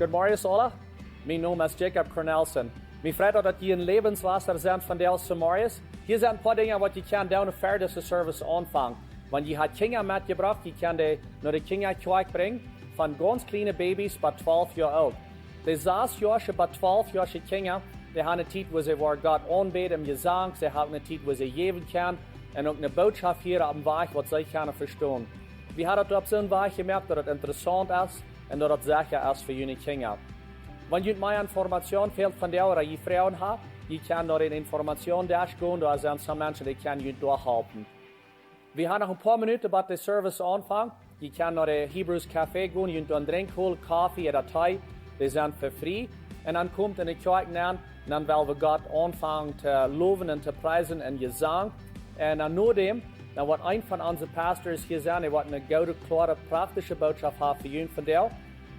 Goedemorgen alle. Mijn naam is Jacob Cornelsen. Mijn vreugde dat je een levenswasser zijn van deze morgens. Hier zijn een paar dingen wat je kan doen voor deze service aanvangen. Want je hebt kinderen metgebracht, je kan die naar de kinderkerk brengen. Van ganz kleine baby's bij 12 jaar oud. De 6-jarige bij 12-jarige kinderen, die hebben een tijd waar ze voor God aanbeden en gezang. Ze hebben een tijd waar ze geven kunnen. En ook een boodschap hier op een weg wat ze kunnen verstaan. We hebben het op zo'n weg gemerkt dat het interessant is en dat het zeker is voor jullie kinderen. Wanneer je meer informatie fehlt van jou dat je vrouwen hebt, je kan naar een informationsdash gaan, daar zijn some mensen die kunnen je doorhelpen. We hebben nog een paar minuten bij de service aanvangen. Je kan naar de Hebrews Café gaan, je kunt een drink holen, koffie of thee, die zijn voor vrij. En dan komt in de kerk aan, dan willen we God aanvangen te loven en te prijzen en gezang. En dan nadem, dan wordt een van onze pastors hier zijn, die wordt een goede, klare, praktische boodschap hebben voor jullie van jou.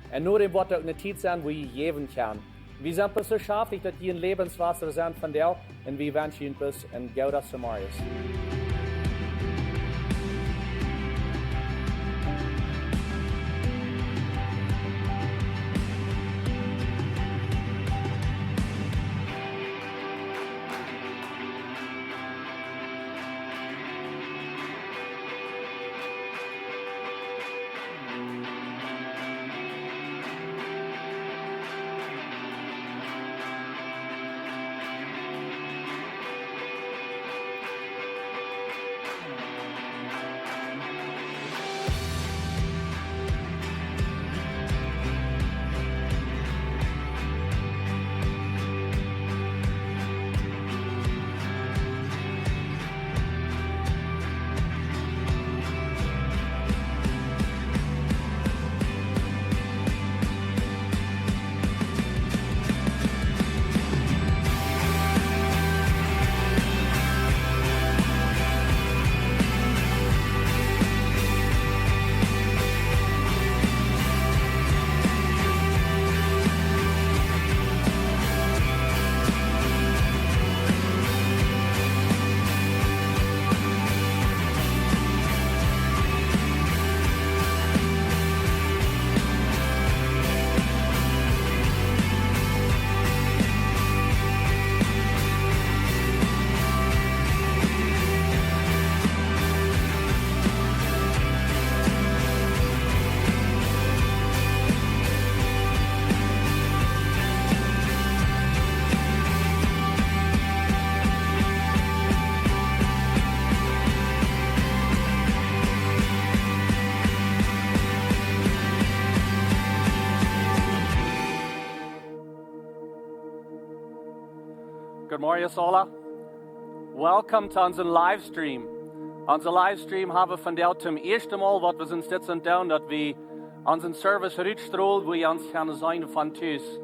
En nadem wordt ook een tijd zijn waar je geven kan. We zijn beschäftigt dat je een levenswasser zijn van jou en we wensen je een goede Samarius. Goedemorgen alle. Welcome to onze livestream. Onze livestream hebben we vandaag zum eerste Mal, wat we sind jetzt doen, dat we onze service uitstrahlen, waar je ons gaan zijn van thuis.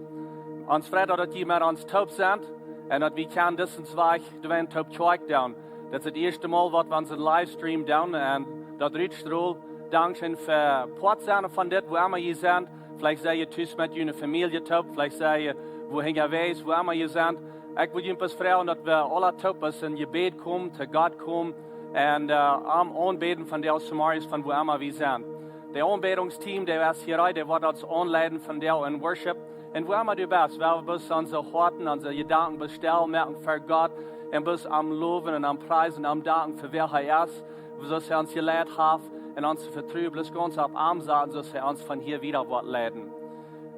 Ons vreugde dat je met ons taub zijn en dat we kan distance weg doen taub kerk doen. Dat is het eerste Mal, wat we onze livestream doen en dat uitstrahlen. Dankzij voor port zijn van dit, waar immer je zijn. Vielleicht sei je thuis met je familie taub, vielleicht sei je wohin je wees, waar immer je zijn. Ik wil je pas vragen dat we alle taubes in gebed komen, te God komen en aanbeden van de Samariërs van waar immer we zijn. De aanbedingsteam, die was hier, die wordt ons aanleiden van de in worship. En waar immer du bist, waar we bis onze harten, onze gedanken bestellen, merken voor God en bis am loven en am prijzen, am danken voor wer hij is, zoals hij ons geleid heeft en ons vertrouwen, bis ganz op arm zaten, zoals hij ons van hier wieder wordt leiden.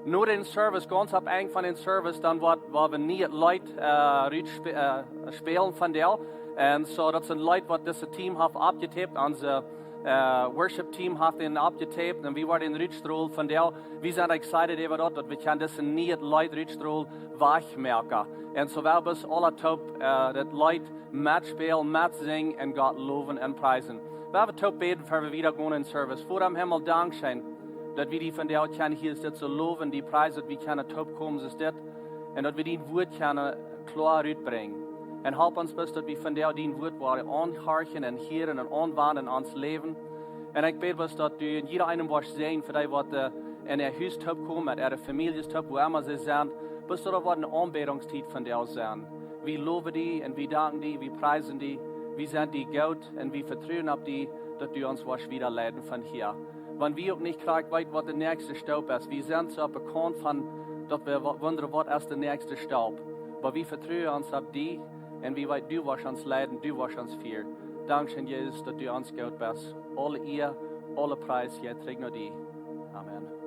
Nur den Service, ganz am Ende von den Service, dann war wir nie Leute spielen von der. Und so, das sind Leute, die das Team hat abgetaped, unser Worship Team hat den abgetaped und wir waren den Rütstrol von der. Wir sind excited über das, dass wir das nie Leute Rütstrol wegmerken. Und so werden wir alle top, das Leute mitspielen, mitsingen und Gott loben und preisen. Wir werden top beten, für wir wieder gehen in Service. Vor dem Himmel Dank sein. Dat we die van jou kunnen hier dit zo loven, die prijs dat we kunnen top komen is dit. En dat we die woord kunnen klaar uitbrengen. En help ons best dat we van jou die woord waren aanharken en heren en aanwenden in ons leven. En ik bid best dat u in jeder einen was zijn voor die wat in haar huis top komen, met haar families top, waar immer ze zijn. Best dat er wat een aanbedingstijd van jou zijn. We loven die en we danken die, we prijzen die. We zijn die goud en we vertrouwen op die, dat u ons was wieder leiden van hier. Wenn wir auch nicht kriegen, weit, was der nächste Staub ist. Wir sind so bekannt von, dass wir wundern, was ist der nächste Staub. Aber wir vertrauen uns auf die und wir weit, du warst uns leiden, du warst uns viel. Dankeschön, Jesus, dass du uns gut bist. Alle ihr, alle Preis, hier trägt nur die. Amen.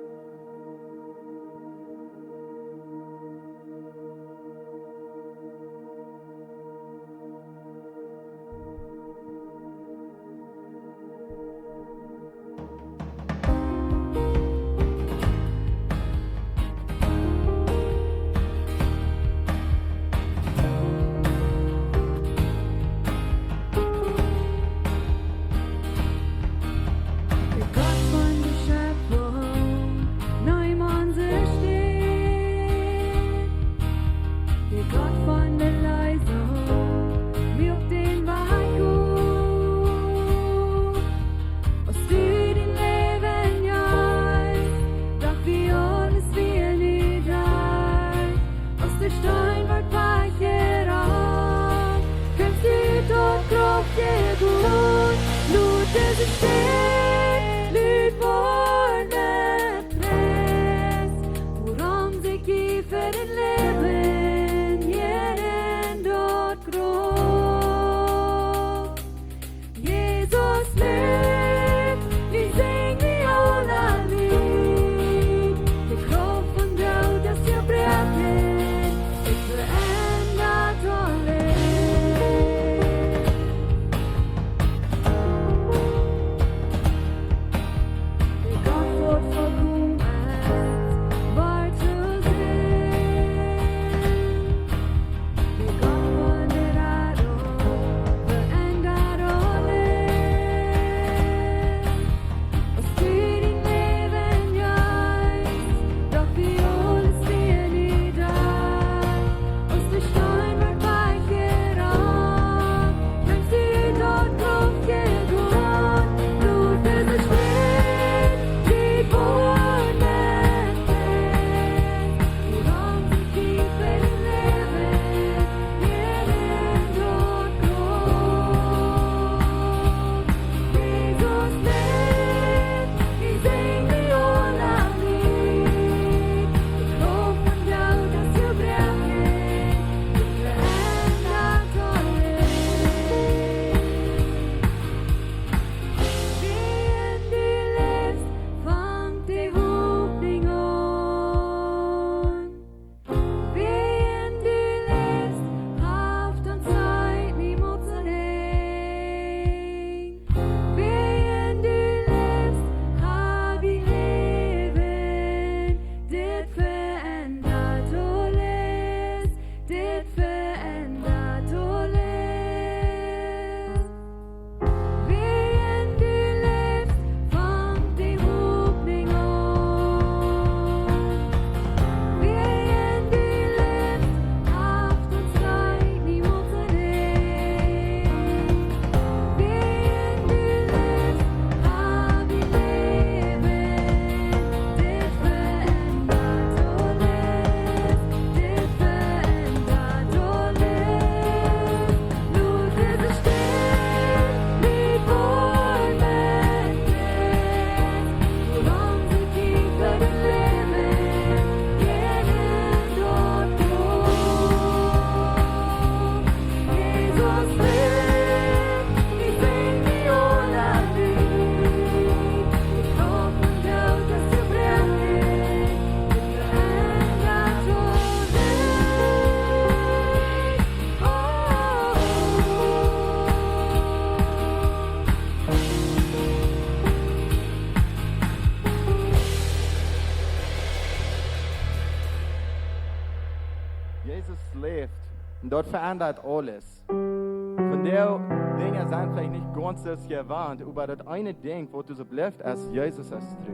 Und dort verändert alles. Von der Dinge sind vielleicht nicht ganz so gewarnt, aber das eine Ding, wo du so bleibst, ist Jesus ist treu.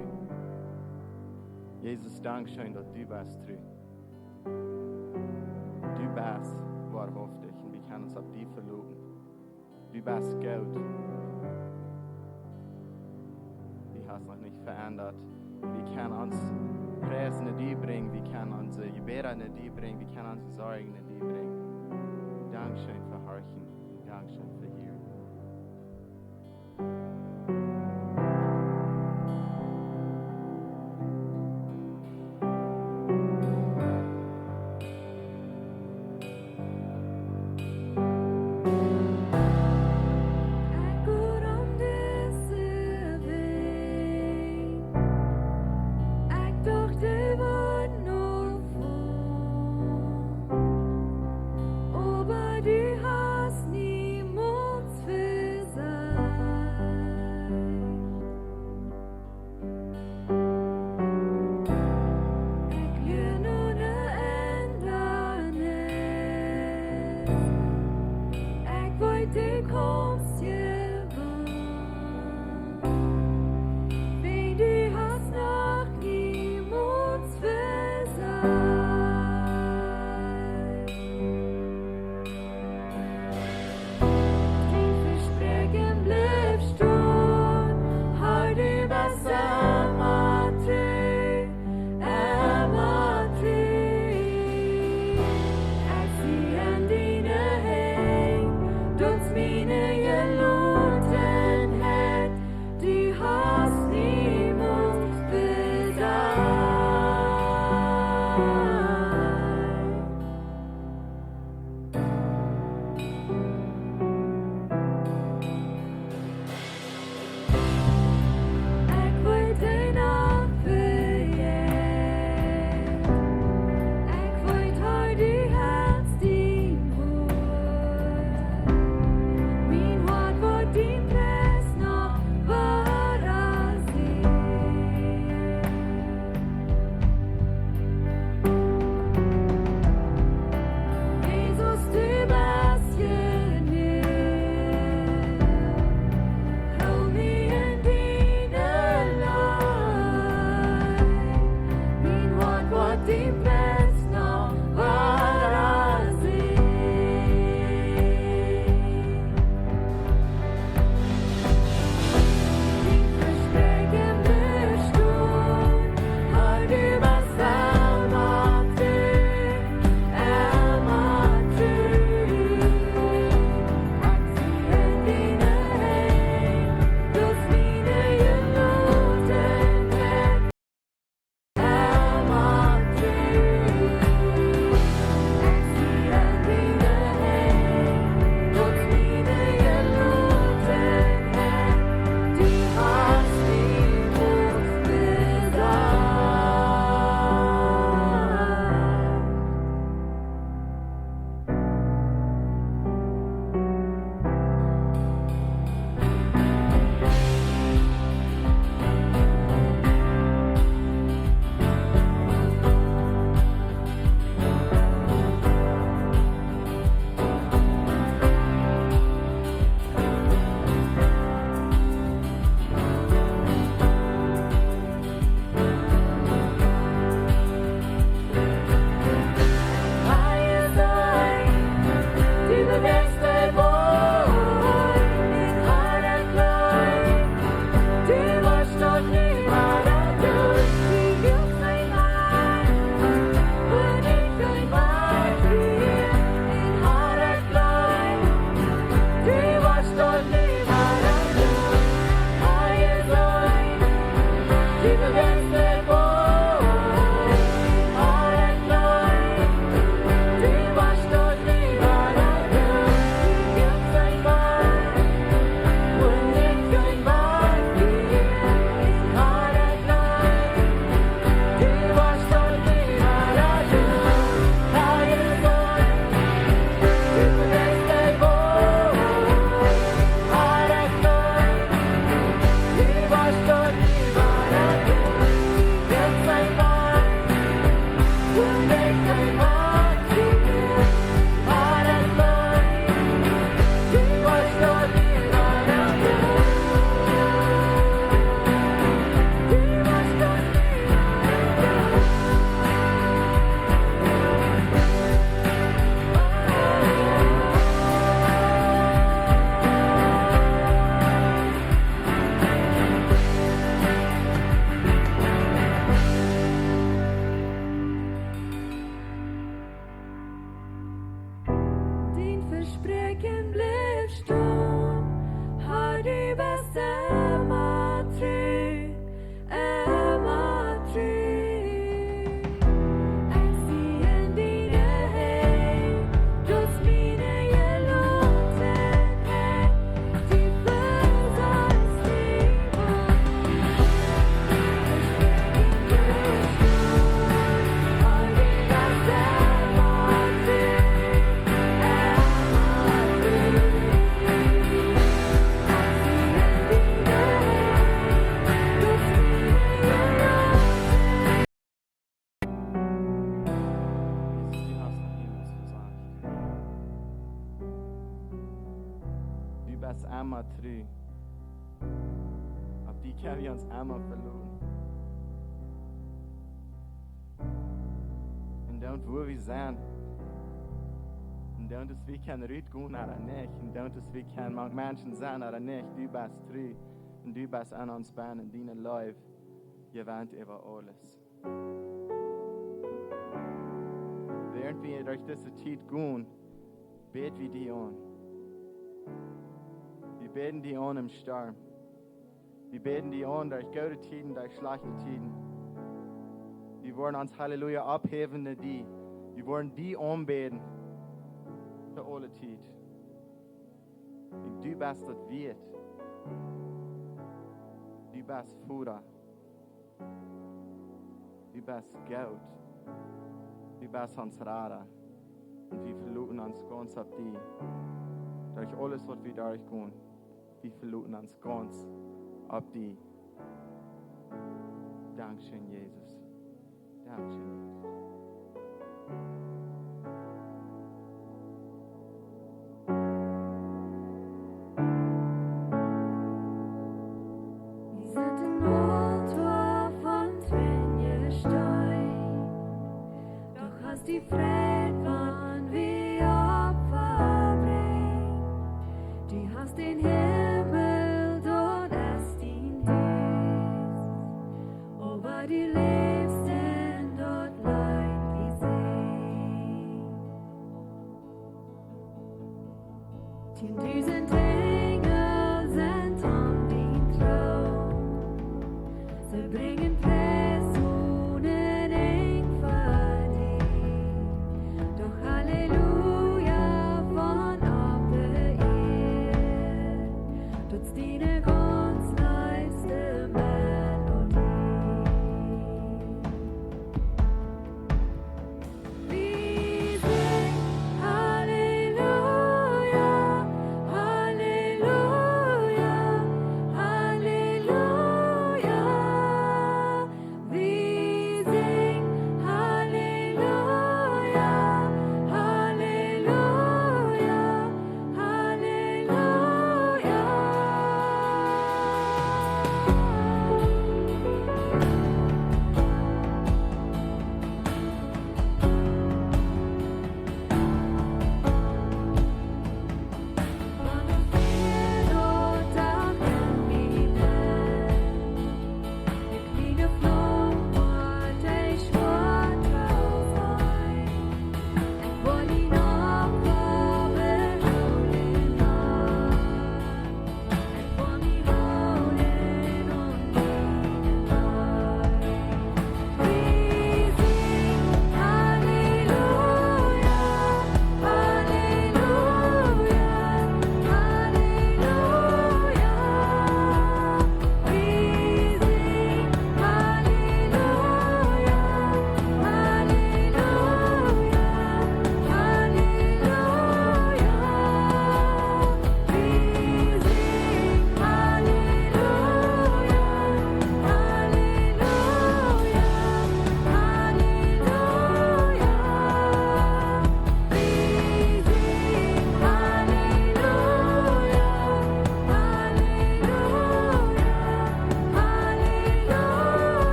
Jesus, danke schön, dass du bist treu. Du bist wahrhaftig und wir können uns auf dich verlassen. Du bist gut. Du hast noch nicht verändert. Wir können uns Preisen in dir bringen, wir können unsere Gebete in dir bringen, wir können unsere Sorgen in dir bringen. Dankeschön für Horchen. Dankeschön für hier. Emma try. Auf die kan vi uns Emma verloren. Und dann, wo wir sind, und dann, dass wir kein Rüt gehen oder nicht, und dann, dass wir kein Menschen sind oder nicht, du bist treu, und du bist an uns Beinen, und deine Leib, ihr wendet über alles. Während wir durch diese Zeit gehen, beten wir die an. Wir beten die an im Sturm. Wir beten die an durch gute Zeiten, durch schlechte Zeiten. Wir wollen uns Halleluja abheben in die. Wir wollen die anbeten für alle Zeit. Und du bist das Wert. Du bist Futter. Du bist Geld. Du bist uns Radar. Und wir verlassen uns ganz auf die. Durch alles, was wir durchgehen, wir verlassen uns ganz auf die. Dankeschön, Jesus. Dankeschön, Jesus. Wir sind in Nordorf und wenn ihr steigt, doch hast die Fred, wann wir Opfer bringen. Du hast den Himmel, dort es dient ist, aber du lebst denn dort leid wie sie. In diesen Engel sind um den Thron, sie bringen Personen eng verdient. Doch Halleluja von auf der Erde, tut's deine ganz neueste Melodie. Wir singen Halleluja, Halleluja, Halleluja. Wir singen Halleluja, Halleluja,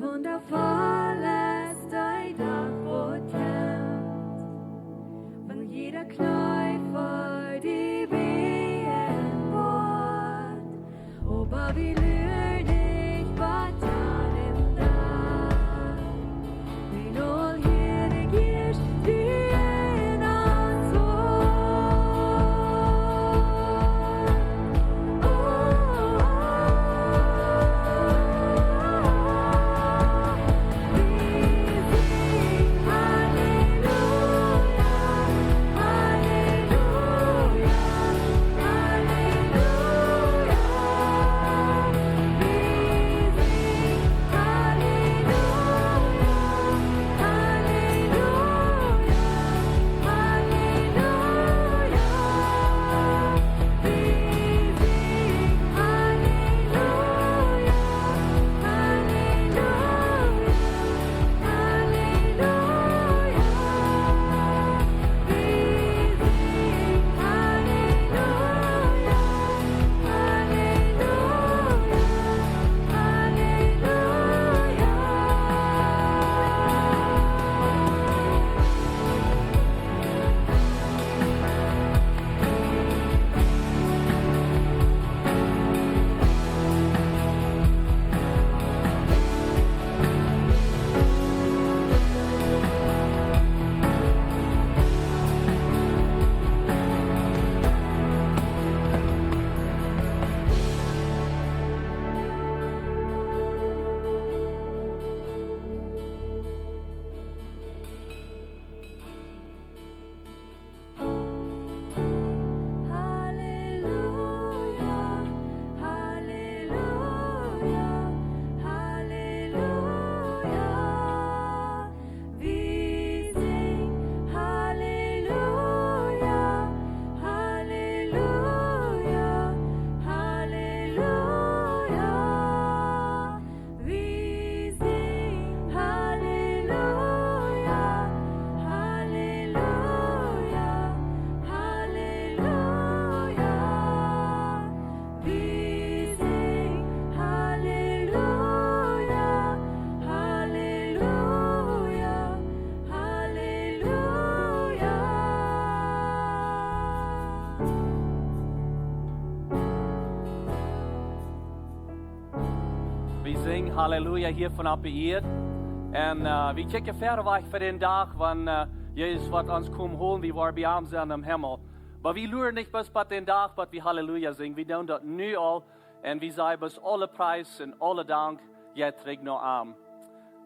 wundervoll ist dein Dachbrot kämpft, weil jeder Knäuel die Wehen bohrt. Halleluja hiervan op eerd. En we kijken verder weg voor den dag, wanneer Jezus wat ons komt holen, wie wir bei ihm sind im Himmel. Aber wir luren nicht bis bei den Tag, bis wir Halleluja singen. Wir tun das nu al. Und wir sagen bis alle Preis und alle Dank, jetzt trägt noch arm.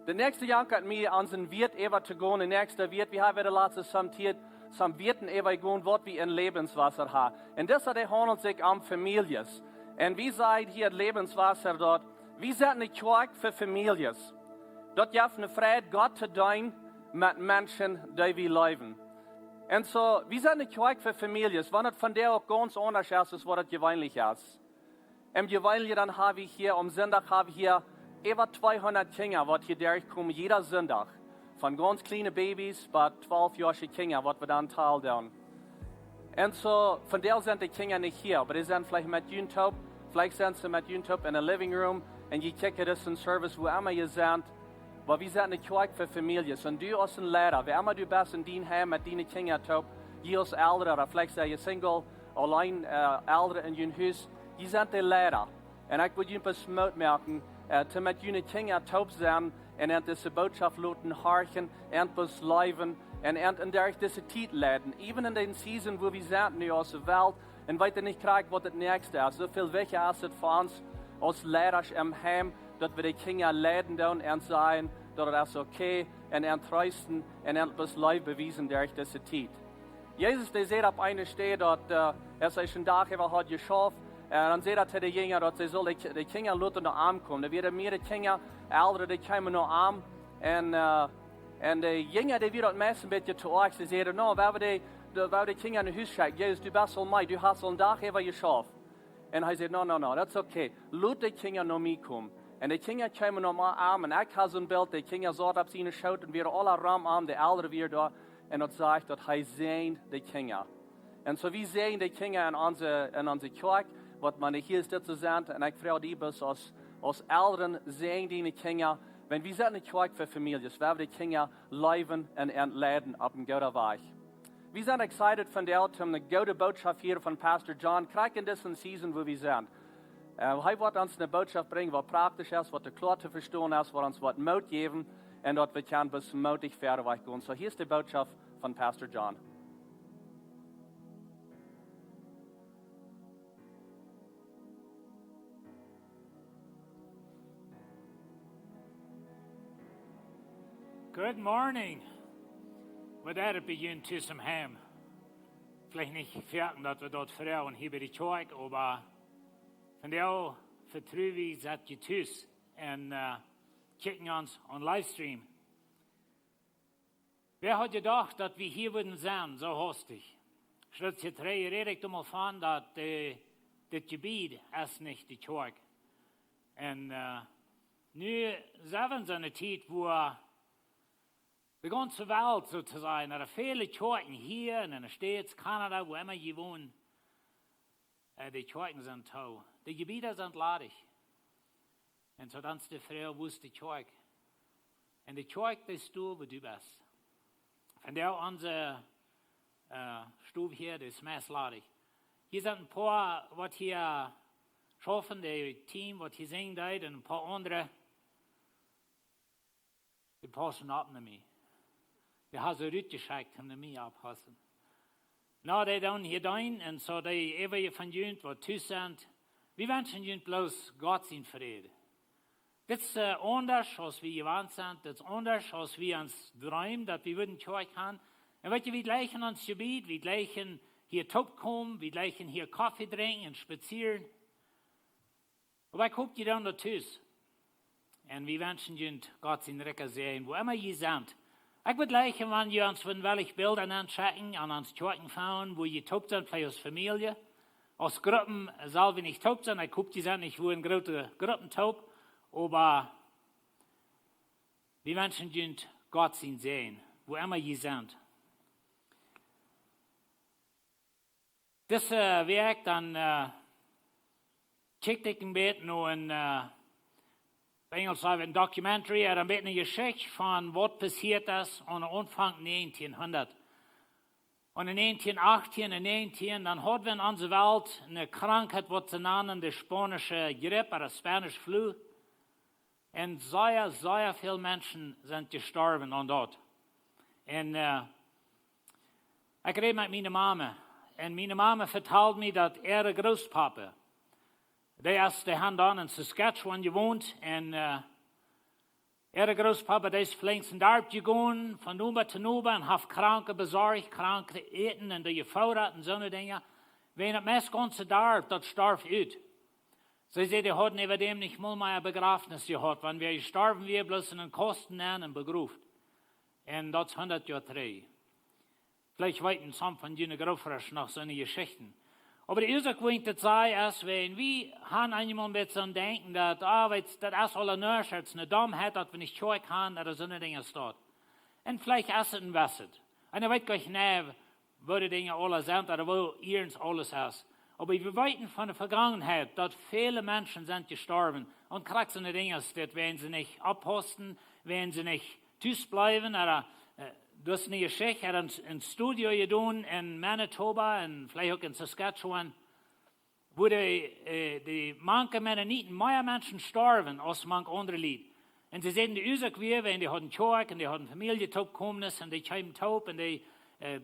Der nächste Jahr hat mir an den Wirt ever zu gehen. Der nächste Wirt, wir haben wieder letztes samtiert, zum Wirten ever gehen, was wir in Lebenswasser haben. Und das handelt sich um Families. Und wie sagt hier Lebenswasser dort? Wir sind eine Kirche für Families. Dort jaft eine Freude, Gott zu dienen mit Menschen, die wir leben. Und so, wir sind eine Kirche für Families. Wenn es von der auch ganz anders ist, was es gewöhnlich ist. Im Gewöhnlichen dann habe ich hier, am Sonntag habe ich hier über 200 Kinder, die hier durchkommen, jeder Sonntag. Von ganz kleinen Babys bis 12-jährige Kinder, die wir dann teilen. Und so, von der sind die Kinder nicht hier, aber die sind vielleicht mit YouTube, vielleicht sind sie mit YouTube in der Living Room und die checken das in Service, wo immer ihr seid. Aber wir sind eine Kirche für Familien. Und du als ein Lehrer, wie immer du bist in deinem Heim mit deinen Kindern, ihr als Ältere, oder vielleicht seid ihr Single, allein Ältere in deinem Haus, ihr seid die Lehrer. Und ich würde Ihnen etwas merken, damit deine Kinder taub sind und diese Botschaft lauten, horchen, und etwas leben, und durch diese Titel leiden. Even in den Season, wo wir sind, nu aus der Welt, und weiter nicht kriegen, was das nächste ist. So viel wichtiger ist es für uns, als Lehrer im Heim, dass wir die Kinder leiden und sagen, dass das ist okay, und trösten, und etwas Leben bewiesen durch diese Zeit. Jesus, der sieht auf eine Stelle, dass sich ein Tag über hat geschafft, dann sieht er zu den Jüngern, dass sie soll die Kinder lassen nach Arm kommen. Da werden mehr Kinder, Ältere, die kommen nach Arm, und die Jünger, die wird meistens ein bisschen zu euch, sie sagen, no, weil die Kinder in den Haus schauen, Jesus, du bist all mein, du hast so einen Tag über geschafft. Und er sagt, no, that's okay. Lass die Kinder nach mir kommen. Und die Kinder kommen nach meinem Arm, und ich habe so ein Bild, die Kinder sahen auf sie schaut, und wir alle Raum an, die Ältere wir da, und das sagt, dass er sehen die Kinder. Und so wir sehen die Kinder in unserer Kirche, was man hier ist, zu sein, und ich frage die bis als Eltern sehen die Kinder, wenn wir sind eine Kirche für Familien, werden die Kinder leben und entladen auf dem guten Weg. Wir sind excited von der eine gute Botschaft hier von Pastor John, gerade in dieser Season, wo wir sind. Er wird uns eine Botschaft bringen, was praktisch ist, was klar zu verstehen ist, was uns was Mut geben, und dort wir können bis mutig fertig gehen. So hier ist die Botschaft von Pastor John. Good morning. Wat er begint tussen hem. Vielleicht nicht fertig, dass wir dort Frauen hier bei der Kirche, aber von der vertrauen wir, dass ihr tust und kicken uns on Livestream. Wer hat gedacht, dass wir hier würden sein, so hastig? Schritt hier 3 redet mal von, dass das Gebiet ist nicht die Kirche. Und nu sind wir in einer Zeit, wo die ganze Welt sozusagen, oder viele Kirchen hier in den States, Kanada, wo immer je wohnen, die Kirchen sind toll. Die Gebiete sind ladig. Und so dann ist die Frau, wo ist die Kirche? Und die Kirche bist du, wo du bist. Von der unsere Stube hier, das ist meist ladig. Hier sind ein paar, was hier schaffen, das Team, was hier singen, und ein paar andere, die passen ab mit mir. Die haben so rütgeschickt, um mich abpassen. Na, die dann hier rein, und so die ewige von jünt, was tüß sind, wir wünschen jünt bloß Gott sein Friede. Das ist anders, als wir gewohnt sind, das ist anders, als wir uns träumen, dass wir würden Kirche haben. Und weißt du, wir gleichen uns Gebiet, wir gleichen hier Top kommen, wir gleichen hier Kaffee trinken und spazieren. Aber guckt ihr dann da tüß. Und wir wünschen jünt Gott sein Recker sehen, wo immer ihr seid. Ich würde gleichen, wenn ihr uns von welchen Bildern anschauen, an uns Kirchen fahren, wo ihr top sind, vielleicht als Familie. Als Gruppen soll wir nicht top sein, ich gucke die sind nicht, wo in große Gruppen top, aber wir wünschen jünt Gott sein sehen, wo immer ihr seid. Das Werk dann kickt ich ein bisschen noch in Engels haben ein Documentary, ein bisschen eine Geschichte von was passiert ist am Anfang 1900. Und in 1918 und 19, dann hatten wir in unserer Welt eine Krankheit, was sie nennen, die spanische Grippe oder Spanish Flu. Und sehr, sehr viele Menschen sind gestorben an dort. Und ich rede mit meiner Mama. Und meine Mama vertelt mir, dass ihre Großpapa, der haben dann in Saskatchewan gewohnt. Und ihre Großpapa, der ist flinks in der Arbeit gegangen, von Nuba zu Nuba, und hat Kranke besorgt, Kranke eten und die Vorrat und so eine Dinge. Wenn das meist ganze Arbeit, das starb ut. Sie sagen, die hatten über dem nicht mal mehr ein Begrafnis gehabt, wenn wir gestorben wären, bloß in den Kosten und begruft. Und das ist 100 Jahre 3. Vielleicht weiten some von jenen Grofrers noch so eine Geschichten. Aber die Ursache, wo ich das sage, ist, wenn wir haben einmal mit so denken, dass das ist alle nur, als eine Dame hat, dass wir nicht schauen können, oder so eine Dinge steht. Und vielleicht ist es ein Wasser. Und ich weiß gar nicht, wo die Dinge alle sind, oder wo ihrens alles ist. Aber wir wissen von der Vergangenheit, dass viele Menschen sind gestorben. Und kriegen so eine Dinge, wenn sie nicht abposten, wenn sie nicht tüß bleiben, oder das ist eine Geschichte, er hat ein Studio getan in Manitoba und vielleicht auch in Saskatchewan, wo die manche Mennoniten mehr Menschen sterben als manche andere Lied. Und sie sehen die Ursache, wenn die hatten Schock und die hatten Familie taub gekommen ist und die kamen taub und die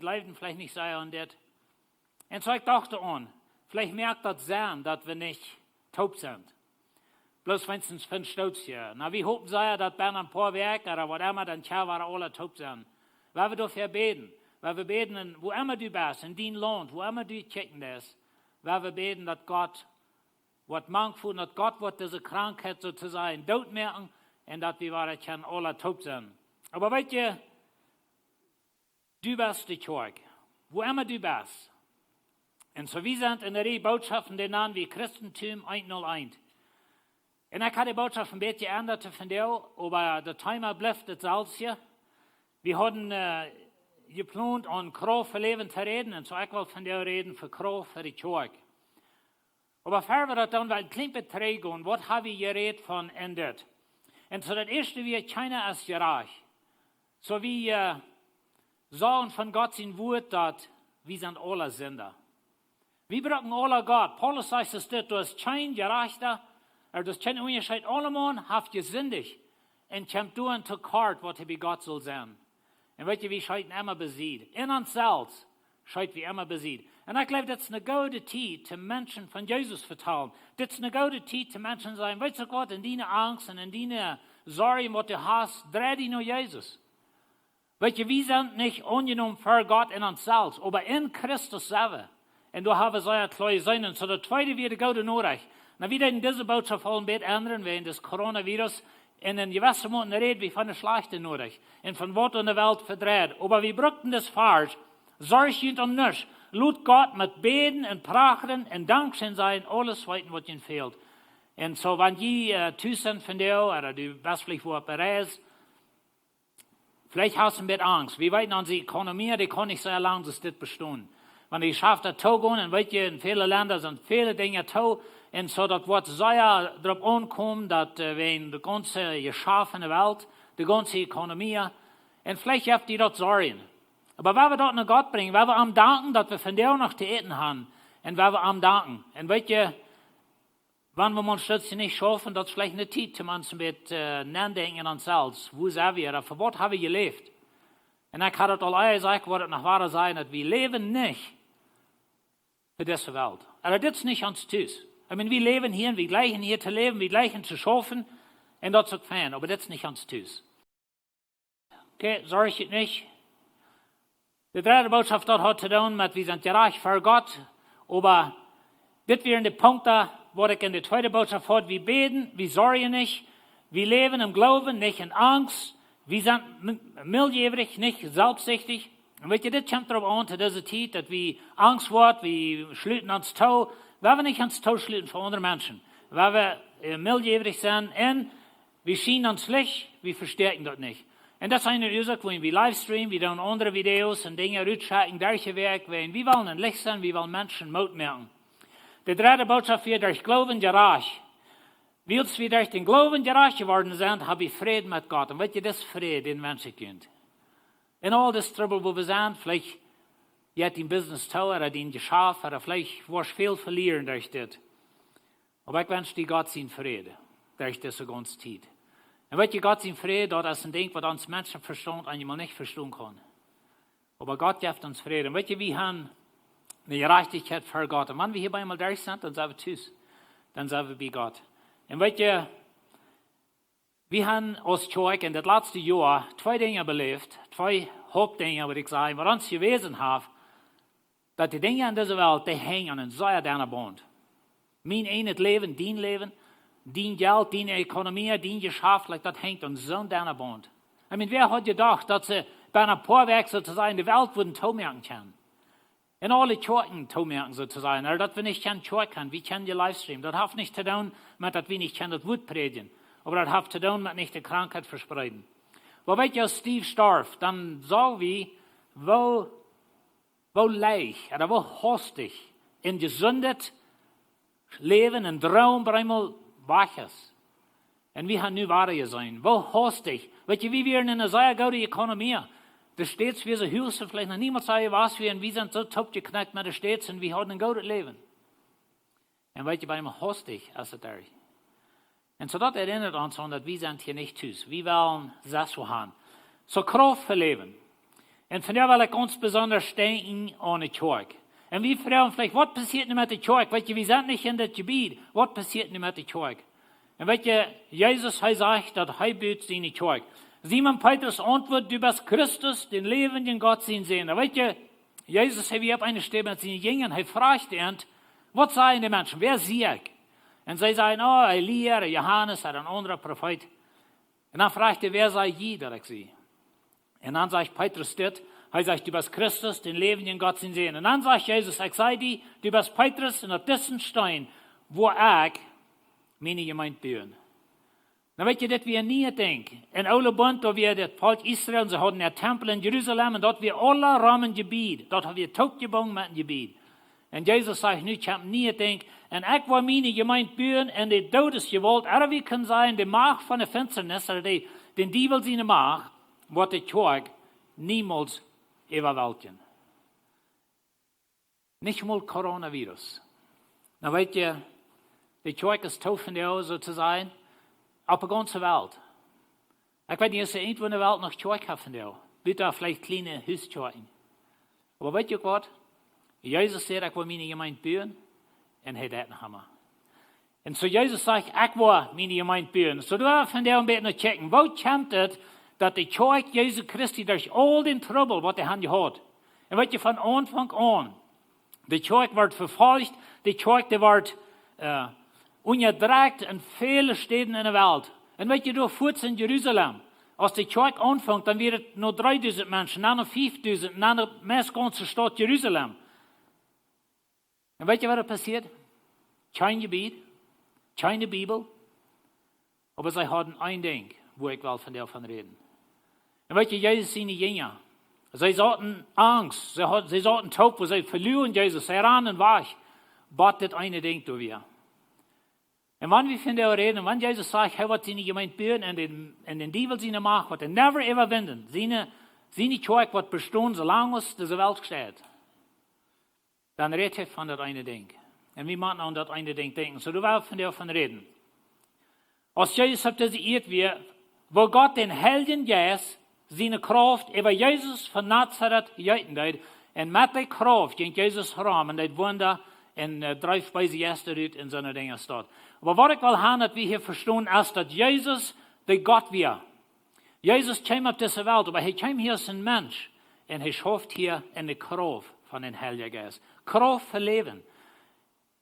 bleiben vielleicht nicht so an das. Und so ich dachte an, vielleicht merkt das sein, dass wir nicht taub sind. Bloß wenn es uns fünf Stutz hier. Na, wir hoffen sehr, dass bei ein paar Werke oder was immer, dann wir alle taub sind. Weil wir dafür beten. Weil wir beten, wo immer du bist, in dein Land, wo immer du checken ist, weil wir beten, dass Gott was mangt und dass Gott wird diese Krankheit sozusagen dort merken und dass wir alle taub sind. Aber weißt du bist die Kirche. Wo immer du bist. Und so wir sind in der Botschaften genannt wie Christentum 101. Und ich habe die Botschaft ein bisschen geändert von dir, aber der Timer bleibt das Salzchen. Wir hatten geplant, an Krauft für Läwen zu reden, und so ich will von dir reden für Krauft für die Kirche. Aber bevor wir das dann ein klein bisschen reingehen, was habe ich geredet von endet? Und so das erste, wie keiner ist gerecht. So wie sagen von Gott sein Wort, dass wir sind alle Sünder. Wir brauchen alle Gott. Paulus sagt es, du hast kein Gerechter, du hast keinen Unterschied. Alle Mann habt gesündigt und kommt du an zu Kart, was bei Gott soll sein. Und weißt du, wie scheiden immer besiegt. In uns selbst scheiden wir immer besiegt. Und ich glaube, das ist eine gute Zeit, zu Menschen von Jesus vertrauen. Das ist eine gute Zeit, zu Menschen sagen, weißt du Gott, in deine Angst und in deine Sorgen, was du hast, dreh dich nur Jesus. Weißt du, wir sind nicht ungenommen für Gott in uns selbst, aber in Christus selber. Und du hast so ein kleines sein. Und so der zweite wird gute Nachricht. Na, wir werden diese Botschaft ein bisschen ändern, wegen des Coronavirus. In den gewissen Monaten reden wir von der schlechten Nachricht. Und von was in der Welt verdreht. Aber wir brauchen das falsch. Sorg nicht um nichts. Lut Gott mit Beten und Prachten und Dankeschön sein, alles weiten, was ihnen fehlt. Und so, wenn die sind von dir, oder du bist vielleicht wo Perez, vielleicht hast du ein bisschen Angst. Wir wissen an die Ökonomie, die kann nicht sehr lange das bestehen. Wenn die schafft das zu gehen, dann weißt du, in vielen Ländern sind viele Dinge zu. Und so, das wird sehr darauf ankommen, dass wenn die ganze geschaffene Welt, die ganze Ökonomie, und vielleicht habt ihr dort Sorgen. Aber wenn wir dort nach Gott bringen, wenn wir am danken, dass wir von dir noch zu eten haben, und wenn wir am danken. Und weißt du, wenn wir uns das nicht schaffen, das ist vielleicht eine Zeit, um uns mit nachdenken an uns selbst. Wo sind wir? Oder für was haben wir gelebt? Und ich habe das alle gesagt, was nach wahr sein, dass wir leben nicht für diese Welt. Aber das ist nicht uns Tüß. Ich meine, wir leben hier, wir gleichen hier zu leben, wir gleichen zu schaffen, und das ist auch fein, aber das ist nicht uns Tüß. Okay, sorge ich nicht. Die dritte Botschaft dort hat zu tun mit, wir sind gerecht für Gott, aber das wären die Punkte, wo ich in der zweiten Botschaft hat, wir beten, wir sorgen nicht, wir leben im Glauben, nicht in Angst, wir sind mildjährig, nicht selbstsüchtig. Und weißt du, das kommt darauf an, zu dieser Zeit, dass wir Angst wird, wir schließen uns zu, weil wir nicht uns zu schließen für andere Menschen, weil wir mildjährig sind und wir schienen uns Licht, wir verstärken das nicht. Und das ist eine Ursache, wenn wir Livestream, wir tun andere Videos und Dinge rausschicken, solche Werke, wir wollen ein Licht sein, wir wollen Menschen Mut merken. Die dritte Botschaft wird durch Glauben gerecht. Als wir durch den Glauben gerecht geworden sind, habe ich Frieden mit Gott. Und weißt du, das ist Frieden, den Menschen kennt. In all das Trouble, wo wir sind, vielleicht hat den Business zu oder den geschafft, oder vielleicht wirst du viel verlieren durch das. Aber ich wünsche dir Gott seinen Frieden, durch diese ganze Zeit. En weet je, Gott zijn vrede, dat is een ding wat ons mensenverstand eenmaal niet verstaan kan. Aber Gott geeft ons vrede. En weet je, we hebben de gerechtigheid voor God. En wanneer we hier bij eenmaal daar zijn, dan zijn we thuis. Dan zijn we bij God. En weet je, we hebben als kerk in het laatste jaar 2 dingen beleefd. 2 hoofddingen, wat ik zei, wat ons gewezen heeft. Dat die dingen in deze wereld, die hangen aan een zeer dunne band. Mijn het leven, dien geld, dien economie, dien geschäftelijk, dat hangt aan zo'n dunne band. I mean, wer had gedacht dat ze bij een paar weken sozusagen de wereld würden toemerken können? In alle Kirchen toemerken sozusagen. Aber dat we nicht kennen Kirchen, we kennen die Livestream. Dat heeft niet te doen met dat we niet kennen het woord predigen. Aber dat heeft te doen met niet de krankheid verspreiden. Maar weet je, als Steve starf, dan zagen we wo leeg, oder wo hostig in gezondet leven en droom eenmaal weg is. En we gaan nu waar zijn. Wo hostig. Weet je, wie wir in een zeer goede economie. De steeds wie ze huizen, vielleicht nog niemand zei was we en we zijn zo top geknakt met de steeds en we hadden een goed leven. En weet je, bij me hostig is het daar. En zo dat erinnert ons aan dat we zijn hier niet thuis. We willen zes gaan. Zo Krauft verleven. En van daar wil ik ons besonders denken aan de kerk. En we vragen vielleicht, wat passiert nu met de kerk? Weet je, we zijn niet in dat gebied. Wat passiert nu met de kerk? En weet je, Jezus, hij zegt dat hij biedt zijn kerk. Simon Petrus antwoordt, du bist Christus, den levenden Gott zien sehen. En weet je, Jezus heeft hier op een stem met zijn jingen. Hij vraagt hen, wat zijn de mensen? Wer zie ik? En zij zeiden, oh, Elia, Johannes, een andere profeet. En dan vraagt hij, wer sei je dat ik zie? En dan zegt Petrus dit. Hij zegt, du bist Christus, den levenden Gott zien sehen. En dan zegt Jezus, ik zei die, du bist Petrus, en op deze steen, waar ik mijn gemeente bouwen. Dan weet je dat we niet denken. In oude bond, dat we het volk Israël, ze hadden een tempel in Jeruzalem, en dat we alle ramen gebied, dat we het ook gebouwd met een gebied. En Jezus zegt nu, ik heb niet denken, en ik wil mijn gemeente bouwen, en de dodesgewalt, er wie kan zijn, de macht van de finsternis, de duivel zijn macht, wat de kerk niemals überwältigen. Nicht mal coronavirus. Nou weet je, de kerk is tof van jou, zo te zijn, op de ganze Welt. Ik weet niet, of er irgendwo in de wereld nog kerk heeft van jou. Bitte vielleicht kleine huiskerken. Maar weet je ook wat? Jezus zegt, ik wil mijn gemeente bouwen, en hij deed nog maar. En zo Jezus zegt, ik wil mijn gemeente bouwen. Zo doen we van jou een beetje checken. Wat komt het dat de kerk Jezus Christi durch al den trouble wat hij had gehad. En weet je, van aanvang aan, de kerk wordt vervolgd, de kerk die wordt onderdrukt in vele steden in de wereld. En weet je, door voets in Jeruzalem, als de kerk aanvangt, dan weer het nog 3000 mensen, dan nog 5000, dan de meest ganze stad Jeruzalem. En weet je wat er passiert? Geen gebied, geen Bibel, maar zij hadden één ding, waar ik wel van jou van reden. En weet je, Jezus zijn die jingen. Zij zaten angst, zij zaten taub, zij verloren Jezus, zij rannen weg. Bad dit ene ding door weer. En wanneer we van jou reden, wanneer Jezus zegt, hij wordt zijn gemeente bouwen en den duivel zijn macht, wat hij never überwinden. Zijn kerk wordt bestaan, zolang als deze wereld bestaat. Dan redt hij van dat ene ding. En we moeten aan dat ene ding denken. Zo doen we van jou van reden. Als Jezus op deze eerd weer, wo Gott den Heiligen Geist zijn Krauft über Jezus van Nazareth gejuiten deed, en met die Krauft ging Jezus raam en dat wunder en drijft bij zijn eerste uit in zo'n dingen staat. Maar wat ik wil hebben, dat we hier verstaan, is dat Jezus de God weer. Jezus kwam op deze wereld, maar hij kwam hier als een mens. En hij schafft hier in de Krauft van den Heiligen Geist. Krauft voor leven.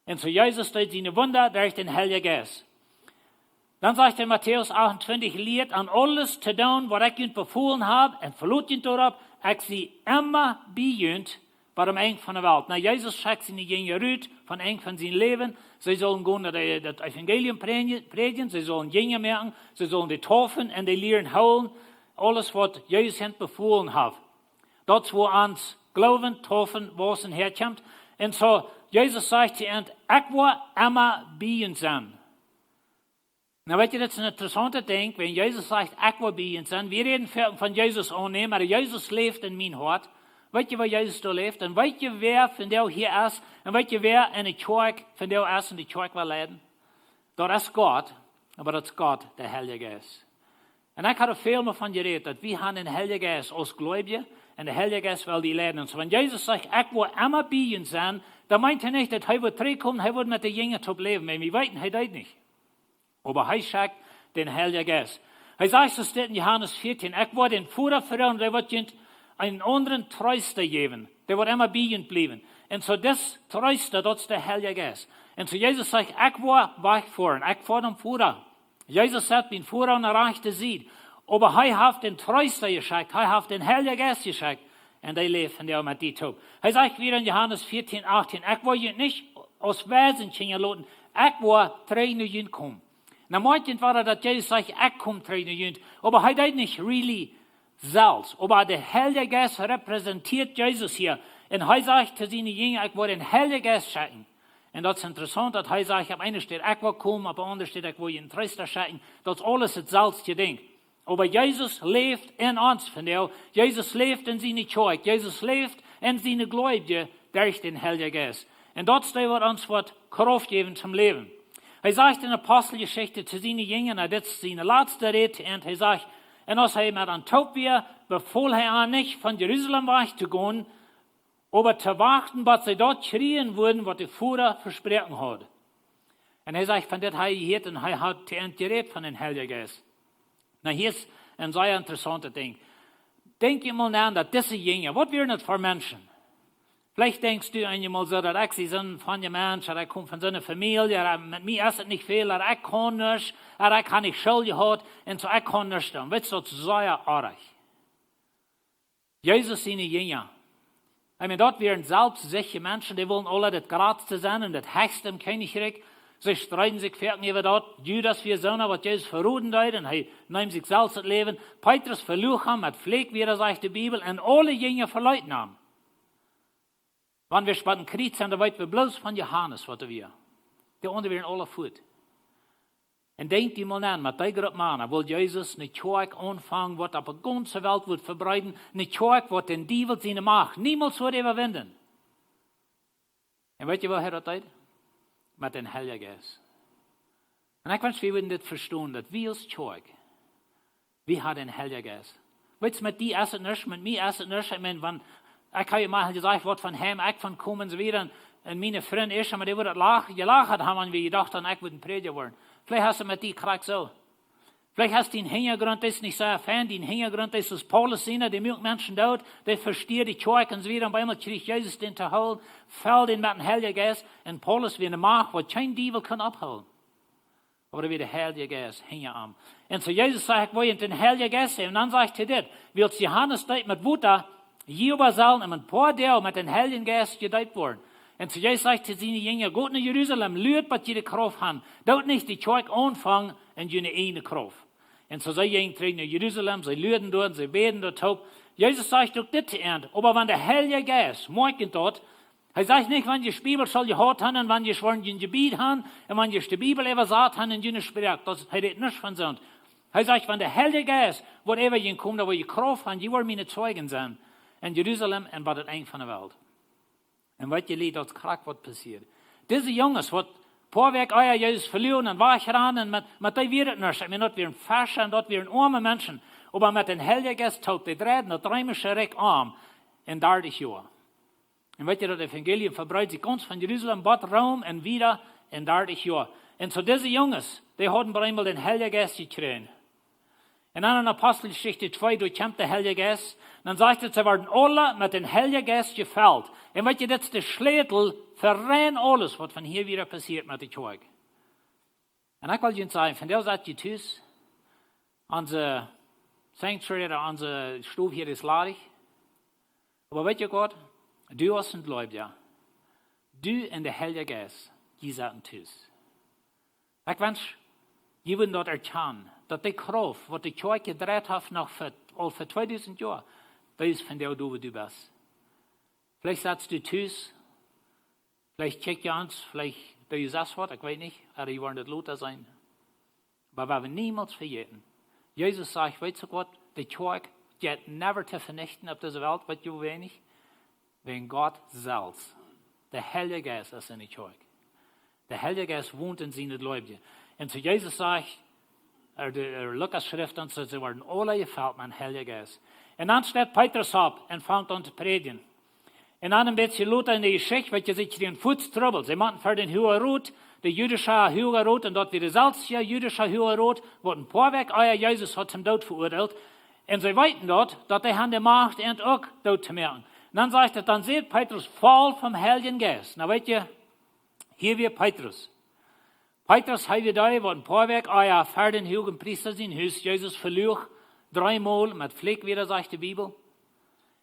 En zo Jezus deed zijn wunder durch den Heiligen Geist. Dan zegt in Matthäus 28, leert aan alles te doen wat ik u bevolen heb, en verloot je erop, ik zie immer bij u, bij het eind van de wereld. Nou, Jezus schrijft zijn jingen uit van eind van zijn leven. Zij zullen gaan naar het evangelium predigen, zij zullen jingen merken, zij zullen die taufen en die leren houden. Alles wat Jezus hen bevolen heeft. Dat is waar ons geloven, taufen, wassen herkomt. En zo, Jezus zegt ze en ik wil immer bij u zijn. Nou weet je, dat is een interessante ding. Wenn Jezus zegt, ik wil bij u zijn. We reden van Jezus aannemen, maar Jezus leeft in mijn hart. Weet je waar Jezus daar leeft? En weet je wer van jou hier is? En weet je wer in de kerk van jou is en de kerk wil leiden? Dat is God, maar dat is God, de Heilige Geest. Und ich habe viel davon geredet, dass wir haben den Heiligen Geist als Gläubige und der Heilige Geist will die leiden. Und so, wenn Jesus sagt, ich will immer bei ihnen sein, dann meint er nicht, dass er wird zurückkommen, er wird mit den Jüngern zu leben. Weil wir wissen, er tut nicht. Aber er schickt den Heiligen Geist. Er sagt, so steht in Johannes 14, ich will den Führer verraten, der wird ihnen einen anderen Tröster geben. Der wird immer bei ihnen bleiben. Und so das Tröster, das ist der Heilige Geist. Und so Jesus sagt, ich will wegfahren, ich fahre den Führer. Jesus sagt, bin Führer und erreichte sie. Aber er hat den Tröster geschickt, er hat den Heiligen Geist geschickt. Und er lebt von der mit die Tub. Er sagt wieder in Johannes 14, 18, ich will ihn nicht aus Wesen gehen lassen, ich will trainen ihn kommen. Na manchen war dass Jesus sagt, ich komme trainen ihn, aber er hat nicht really selbst. Aber der Heilige Geist repräsentiert Jesus hier. Und er sagt zu seinen Jüngern, ich will den Heiligen Geist schicken. Und das ist interessant, dass er sagt, auf einer steht, ich will kommen, auf der anderen steht, ich will ihn Tröster schicken. Das ist alles das selbste Ding. Aber Jesus lebt in uns, von der. Jesus lebt in seine Kirche. Jesus lebt in seine Gläubigen durch den Heiligen Geist. Und das wird uns Krauft geben zum Leben. Er sagt in der Apostelgeschichte zu seinen Jüngern, das ist seine letzte Rede, und er sagt, und als er mit Antiochia befahl er nicht, von Jerusalem wegzugehen, aber zu warten, was sie dort schreien würden, was der Führer versprochen hat. Und er sagt, von das hat er gehört, und er hat geredet von dem Heiligen Geist. Na, hier ist ein sehr interessantes Ding. Denk je mal nach, dass diese Jünger, was wären das für Menschen? Vielleicht denkst du einmal so, dass sie sind von einem Menschen, er kommt von seiner Familie, mit mir ist es nicht viel, er kann nicht, er kann nicht Schuld gehabt, und so er kann nicht tun. Weißt du, das ist sehr arg. Jesus seine Jünger. Ich meine, dort wären selbst solche Menschen, die wollen alle das Geradste sein und das Höchste im Königreich. Sie streiten sich fertig über dort. Judas wir Söhne, was Jesus verroden hat, und er nimmt sich selbst das Leben. Petrus verloren haben, mit Pfleg, wie sagt die Bibel, und alle Jünger verleugnet haben. Wenn wir später Krieg sind, dann weit wir bloß von Johannes, was wir. Die anderen werden alle fort. Und denkt ihr mal an, mit der Gruppe Männer will Jesus eine Kirche anfangen, was auf der ganzen Welt wird verbreiten, eine Kirche, was den Teufel seine Macht niemals wird überwinden. Und weißt ihr, woher das geht? Mit dem Heiligen Geist. Und ich wünsche, wir würden das verstehen, dass wir als Kirche, wir haben den Heiligen Geist. Weißt du, mit dir ist es nicht, mit mir ist es nicht. Ich meine, wenn, ich habe mal gesagt, was von Heim, ich von kommen und so wieder, und meine Freunde erst einmal, die würden gelacht haben, wenn wir gedacht haben, ich würde ein Prediger werden. Vielleicht hast du mit dir gerade so. Vielleicht hast du den Hintergrund, das ist nicht so ein Fan, den Hintergrund, das ist Paulus sehen, die Menschen dort, die verstehen die Kirche und so wieder, und bei einmal kriegt Jesus den zu holen, fällt ihn mit dem Heiligen Geist, und Paulus wie eine Macht, was kein Teufel kann abholen. Aber wie der Heilige Geist hängen am. Und so Jesus sagt, wo ihr den Heiligen Geist sehen, und dann sagt er das, wird Johannes dort mit Wutter, Jehova sollen und ein paar der mit dem Heiligen Geist gedeiht worden. Und zu Jesus sagt zu seinen Jüngern, geht nach Jerusalem, lürt, was jede Kraft haben. Dort nicht die Kirche anfangen in ihre eigene Kraft. Und so sie gehen nach Jerusalem, sie lüren dort, sie beten dort hoch. Jesus sagt doch das zu Ende. Aber wenn der Heilige Geist morgen dort, er sagt nicht, wenn die Bibel soll gehört haben, und wenn die schwören ein Gebiet haben, und wenn die Bibel übersagt haben, und die spricht, das redet nicht von so. Er sagt, wenn der Heilige Geist, whatever ihr kommt, da wo ihr Kraft haben, die wollen meine Zeugen sein. In Jerusalem und bei der Ende von der Welt. Und was ihr liegt, das krank was passiert. Diese Jungs, was paar Weg euer Jesus verlieren und wegrennen, mit denen wird es nicht. Ich meine, dort wären Fascher und dort wären arme Menschen. Aber mit den Heiligen Geist taugt, die drehen das römische Reich arm in 30 Jahren. Und weißt ihr, das Evangelium verbreitet sich ganz von Jerusalem, Bad Rom und wieder in 30 Jahren. Und so diese Jungs, die hatten bei einmal den Heiligen Geist gekriegt. Und dann in Apostelgeschichte 2 durchkämpft der Heilige Geist. Dann sagt er, sie werden alle mit dem Heiligen Geist gefällt. Und weißt ihr, das ist der Schlüssel für rein alles, was von hier wieder passiert mit der Kirche. Und ich will Ihnen sagen, von der Seite tschüss, unser Sanctuary, unser Stube hier ist leerig. Aber weißt ihr Gott, du hast ein Gläubiger. Du und der Heilige Geist, die sagen tschüss. Ich wünsche, die würden dort erkennen, dass die Kraft, was die Kirche gedreht hat, noch für 2000 Jahren, das ist von der du bist. Vielleicht sagst du tschüss, vielleicht check ihr uns, vielleicht du sagst was, ich weiß nicht, aber die wollen das Luther sein. Aber wir niemals vergessen. Jesus sagt, weißt du Gott, die Kirche geht never zu vernichten auf dieser Welt, was du wenig, wenn Gott selbst, der Heilige Geist ist in der Kirche. Der Heilige Geist wohnt in seinen Gläubigen. Und zu Jesus sagt, Lukas-schrift, und sie werden alle gefällt mit dem Heiligen Geist. Und dann steht Petrus ab und fängt an zu predigen. Und dann ein bisschen lauter in der Geschichte, weil sich den Fuß trouble. Sie machen für den Hohen Rot, der jüdische Hohen Rot, und dort wieder selbst jüdische Hohen Rot, wo ein paar Weg euer Jesus hat zum Tod verurteilt. Und sie weiten dort, dass die haben die Macht und auch Tod zu merken. Und dann sagt er, dann seht Petrus voll vom Heiligen Geist. Na weißt ihr, hier wir Petrus. Petrus hat da, wo ein paar Weg euer Ferden Hohen Priester sind, Hüs Jesus verlor 3-mal mit Fleck wieder, sagt die Bibel.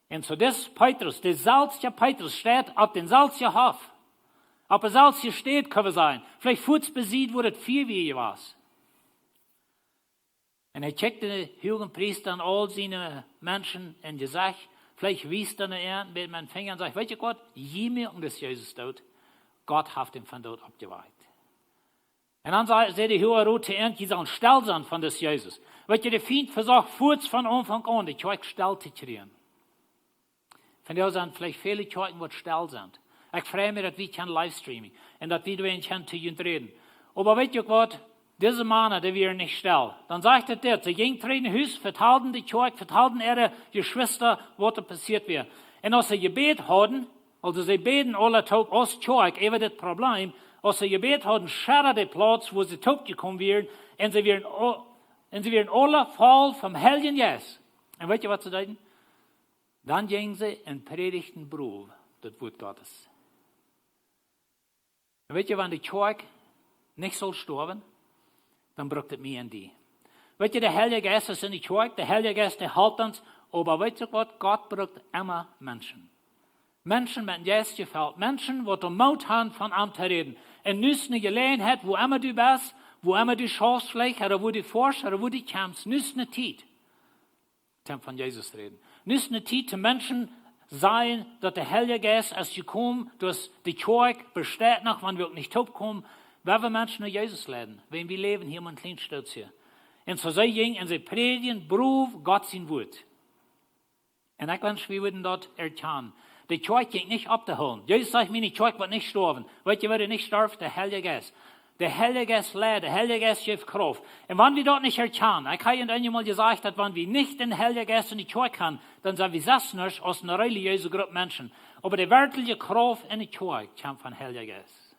Und so das Petrus, der salzige Petrus, steht auf den salzigen Hof. Auf der salzigen steht, kann es sein. Vielleicht Fuß besieht, wo das 4 wie war. Und er checkt den Hohen Priester an all seine Menschen und gesagt, vielleicht wies er er mit meinen Fingern und sagt, weißt du Gott, je mehr um das Jesus dort, Gott hat ihn von dort abgeweiht. Und dann sagt der Hohe Rote Ernst, die sollen still sein von das Jesus. Weißt du, der Feind versucht, Fuß von Anfang an, die Kirche still zu kriegen. Von der sind vielleicht viele Kirchen, die still sind. Ich freue mich, dass wir kein Livestreaming und dass wir ein bisschen zu uns reden. Aber weißt du was? Diese Männer, die wären nicht still. Dann sagt er das, sie gingen in das Haus, vertalten die Kirche, vertalten ihre Geschwister, was da passiert wäre. Und als sie Gebet hatten, also sie beten alle taub aus Kirche, über das Problem, als sie Gebet hatten, schade der Platz, wo sie taub gekommen wären, und sie wären alle voll vom Heiligen Geist. Und weißt du, was sie dachten? Dann gingen sie und predigten Brot, das Wort Gottes. Und weißt du, wenn die Kirche nicht soll sterben, dann braucht es mehr in die. Weißt du, der Heilige Geist ist in die Kirche, der Heilige Geist, der hält uns, aber weißt du was, Gott braucht immer Menschen. Menschen mit dem Geist gefällt, Menschen, die den Mut haben, von ihm zu reden. Und nüss eine Gelegenheit, wo immer du bist, wo immer du schaust vielleicht, oder wo du forschst, oder wo du kämpfst, nüss eine Zeit, von Jesus reden. Nüss eine Zeit zu Menschen sein, dass der Heilige Geist, als sie kommen, dass die Kirche besteht noch, wenn wir nicht taub kommen, weil wir Menschen nach Jesus leiden, wenn wir leben hier in Kleinstadt hier. Und so sie gingen und sie predigen, Beruf, Gott sein Wort. Und ich wünsche, wir würden dort erkennen. Die Kirche ging nicht abzuholen. Jesus sagt mir, die Kirche wird nicht sterben. Weißt du, wer nicht stirbt? Der Heilige Geist. Der Heilige Geist lehrt, der Heilige Geist gibt Kraft. Und wenn wir dort nicht erkennen, ich habe Ihnen einmal gesagt, dass wenn wir nicht den Heiligen Geist in die Kirche haben, dann sind wir Sessners aus einer religiösen Gruppe Menschen. Aber die wirkliche Kraft in die Kirche kommt von Heiligen Geist.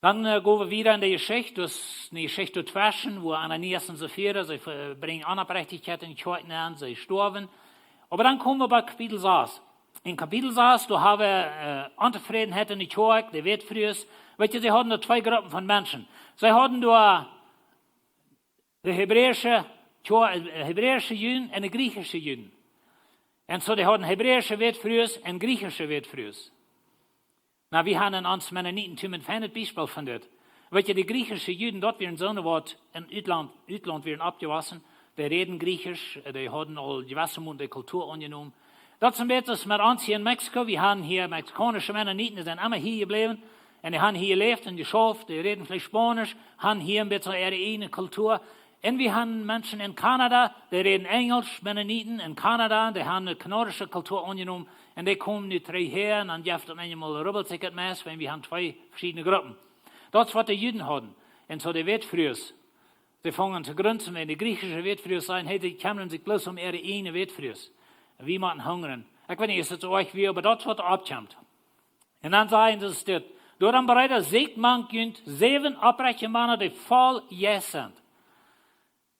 Dann gehen wir wieder in die Geschichte, das eine Geschichte zwischen, wo Ananias und Sapphira, sie bringen Unabhängigkeit in die Kirche an, sie sterben. Aber dann kommen wir bei Kapitel 6. In Kapitel 6, da haben wir Unzufriedenheit in die Kirche, die wird früher. Weißt du, sie hatten da 2 Gruppen von Menschen. Sie hatten da die hebräische Juden und die griechische Juden. Und so, die hatten hebräische wird früher und griechische wird früher. Na, wir haben uns Mennoniten ein feines Beispiel von dort. Weißt du, die griechischen Juden, dort werden so eine Wort im Utland werden abgewaschen. Die reden Griechisch, die haben all die Wassermund, die Kultur angenommen. Das ist ein bisschen mit uns hier in Mexiko. Wir haben hier mexikanische Mennoniten, die sind immer hier geblieben. Und die haben hier gelebt und geschafft, die reden vielleicht Spanisch, haben hier ein bisschen ihre eigene Kultur. Und wir haben Menschen in Kanada, die reden Englisch, Mennoniten in Kanada, die haben eine kanadische Kultur angenommen. Und die kommen die 3 her und dann gibt es manchmal ein Rubbelticket mehr, weil wir haben 2 verschiedene Gruppen. Das ist, was die Juden hatten. Und so die Wertfrüher. Sie fangen zu grunzen, wenn die griechische Wertfrüher sein, hey, die kümmern sich bloß um ihre eigene Wertfrüher. Wir machen hungern. Ich weiß nicht, ist es euch wie, aber das, was abkommt. Und dann sagen sie es dort. Door dan bereiden zeker man kunt 7 oprechte mannen die voll yes sind.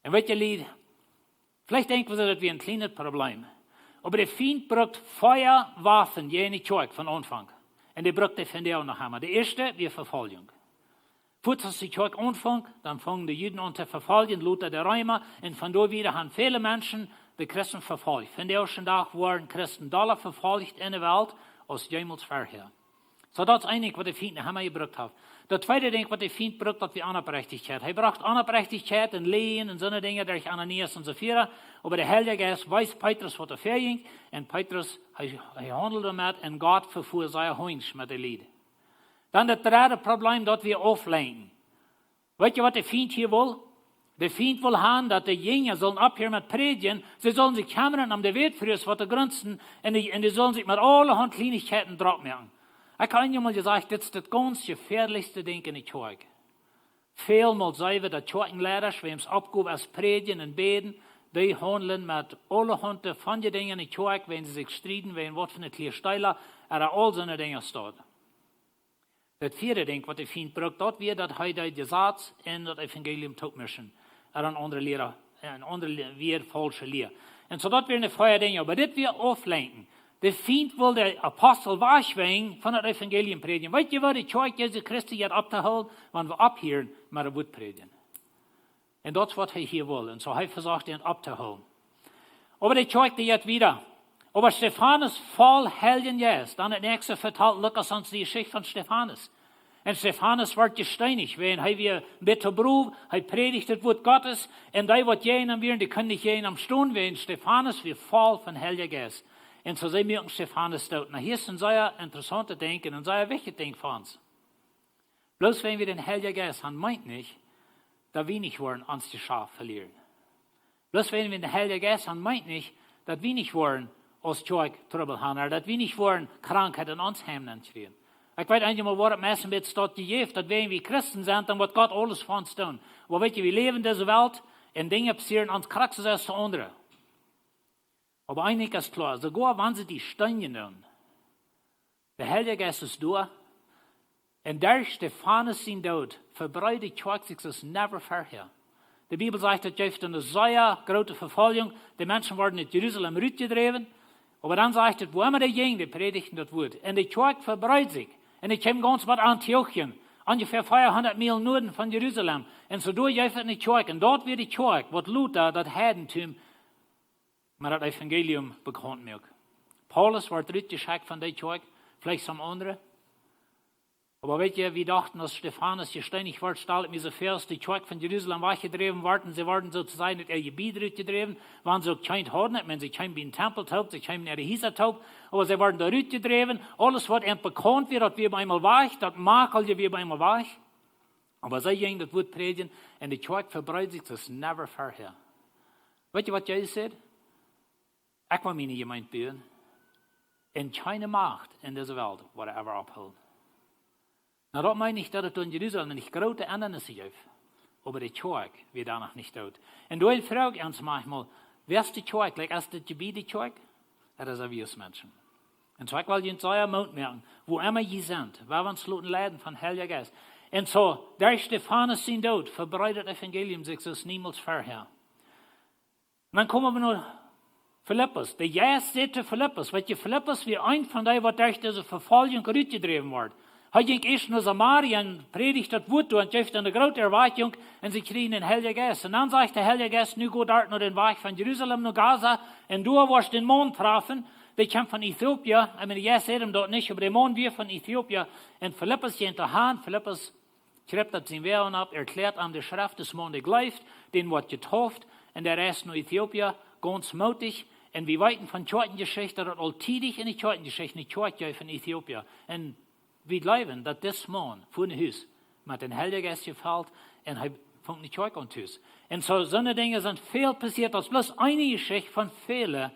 Und weet je, Lied, vielleicht denken wir, das wäre ein kleines Problem. Aber der Feind braucht Feuerwaffen, jene Kirche von Anfang. Und die braucht die von der auch noch einmal. Die erste, wir Verfolgung. Kurz als die Kirche anfängt, dann fangen die Juden an zu verfolgen, Luther der Römer. Und von da wieder haben viele Menschen die Christen verfolgt. Von der ersten Tag waren Christen doller verfolgt in der Welt als jemals vorher. So, das ist einig, was der Feind noch einmal gebraucht hat. Das zweite Ding, was der Feind braucht, das wie Unabhängigkeit. Er braucht Unabhängigkeit in Lehen und so eine Dinge durch Ananias und Sapphira. Aber der Heilige Geist weiß Petrus, was er verging. Und Petrus, er handelt damit und Gott verfuhr seine Hunsch mit dem Lied. Dann das dritte Problem, das wir auflenken. Weißt du, was der Feind hier will? Der Feind will haben, dass die Jünger sollen abhören mit Predigen. Sie sollen sich kümmern um die Wertfrühe, was die Grenzen, und die sollen sich mit allen Kleinigkeiten drauf machen. Ich habe einmal gesagt, das ist das ganz gefährlichste Ding in der Kirche. Vielmal zijn we dat Kirchenleiders, wie uns abgeben als Predigen und Beten, die handeln mit allerhand van die dingen in de kerk, wenn sie sich streiten, wenn wat van het kleer steiler, all so eine Dinge staat. Das vierde Ding, was ich finde, braucht dort wir, dass heute die Satz in das Evangelium topmischen. Ein andere Lehrer, ein andere wir falsche Lehre. Und so dort wir eine freie Dinge, aber das wir auflenken. Der Feind will der Apostel wegschwingen von das Evangelium predigen. Weißt du, was die Kirche Jesu Christi jetzt abzuholen, wenn wir abhören, mit der Wut predigen. Und das ist, was er hier will. Und so hat er versucht, ihn abzuholen. Aber die Kirche, die jetzt wieder. Aber Stephanus voll Helden jetzt. Dann das nächste vertelt Lukas uns die Geschichte von Stephanus. Und Stephanus wird gesteinigt, wenn er wir mit der Brühe, er predigt das Wort Gottes, und die, was jenen werden, die können nicht jenen am Stunden, wenn Stephanus wir voll von Heiliger Geist. Und so sehen wir Stephanus dort. Na, hier ist ein sehr interessantes Denken und sehr wichtiges Denken für uns. Bloß wenn wir den Heiligen Geist haben, meint nicht, dass wir nicht wollen, uns die Schafe verlieren. Bloß wenn wir den Heiligen Geist haben, meint nicht, dass wir nicht wollen, als Kirche Trouble haben, oder dass wir nicht wollen, Krankheit in uns Hemden kriegen. Ich weiß einmal, wo das meistens mit dort gegeben, dass wenn wir Christen sind, dann wird Gott alles für uns tun. Aber weißt du, wir leben in dieser Welt und Dinge passieren uns kraxes als zu anderen. Aber einiges ist klar, sogar wenn sie die Steine nehmen, der Heilige Geist ist da, und der Stephanus sein Tod verbreitet die Kirche sich das never vorher. Die Bibel sagt, dass es eine sehr große Verfolgung, die Menschen wurden in Jerusalem rausgedreven, aber dann sagt es, wo immer die gingen, die predigten das Wort. Und die Kirche verbreitet sich. Und ich komme ganz mit Antiochien, ungefähr 400 Meilen Norden von Jerusalem. Und so durch in die Kirche. Und dort wird die Kirche, was Luther, das Heidentum, mit das Evangelium bekannt macht. Paulus wird rausgeschickt von der Kirche, vielleicht some andere. Aber weißt ihr, wir dachten, dass Stephanus gesteinigt wird, stellt mir so vor, die Kirche von Jerusalem weggedreven worden, sie wurden sozusagen in ihr Gebiet rausgedreven, waren sie auch kein Horden, wenn sie kein wie ein Tempel taub, sie kein in ihre Häuser taub, aber sie wurden da rausgedreven, alles wird ihnen bekannt wird, dass wir bei einmal weich, das Makel wir bei einmal weich. Aber sie gingen das Wort predigen, und die Kirche verbreitet sich das never vorher. Weißt ihr, was Jesus sagt? Ich will meine Gemeinde bauen, und keine Macht in dieser Welt wird ever abholen. Na, dat meine ich, dass es in Jerusalem nicht große Änderungen gibt. Aber die Kirche wird danach nicht tot. Und da frage ich uns manchmal, wer ist die Kirche? Like, ist das Gebiet die Kirche? Das ist wir Menschen. Und so, ich will Ihnen sehr Mut merken, wo immer Sie sind, wer wir uns leiden von Heiliger Geist. Und so, der Stephanus sein Tod verbreitet das Evangelium sich so niemals vorher. Und dann kommen wir noch Philippus. Der Jesus sagte Philippus, weil Philippus wie ein von denen, was durch diese Verfolgung rausgedreven wird. Hij ging eerst naar Samaria en predigt dat woord toe en geeft een grote erwartung en ze kregen een Heilige Geest. En dan zegt de Heilige Geest, nu go daar naar den Weg van Jeruzalem naar Gaza en du wirst den Mond treffen. Die komt van Ethiopië. Ik meine, jij zei hem dat niet, maar de Mond weer van Ethiopië. En Philippus ging te gaan. Philippus schrijft dat zijn Wellen op, erklärt aan de Schrift des Mondes gleift, den wordt getauft en der reist naar Ethiopië, ganz mutig. En we weten van Kirchengeschichte dat altidig in de Kirchengeschichte, de Kirche van Ethiopië. En wir glauben, dass das Mann vor dem Haus mit dem Heiligen Geist gefällt und er fängt die Kirche an zu tun. Und so eine Dinge sind viel passiert, als bloß eine Geschichte von vielen,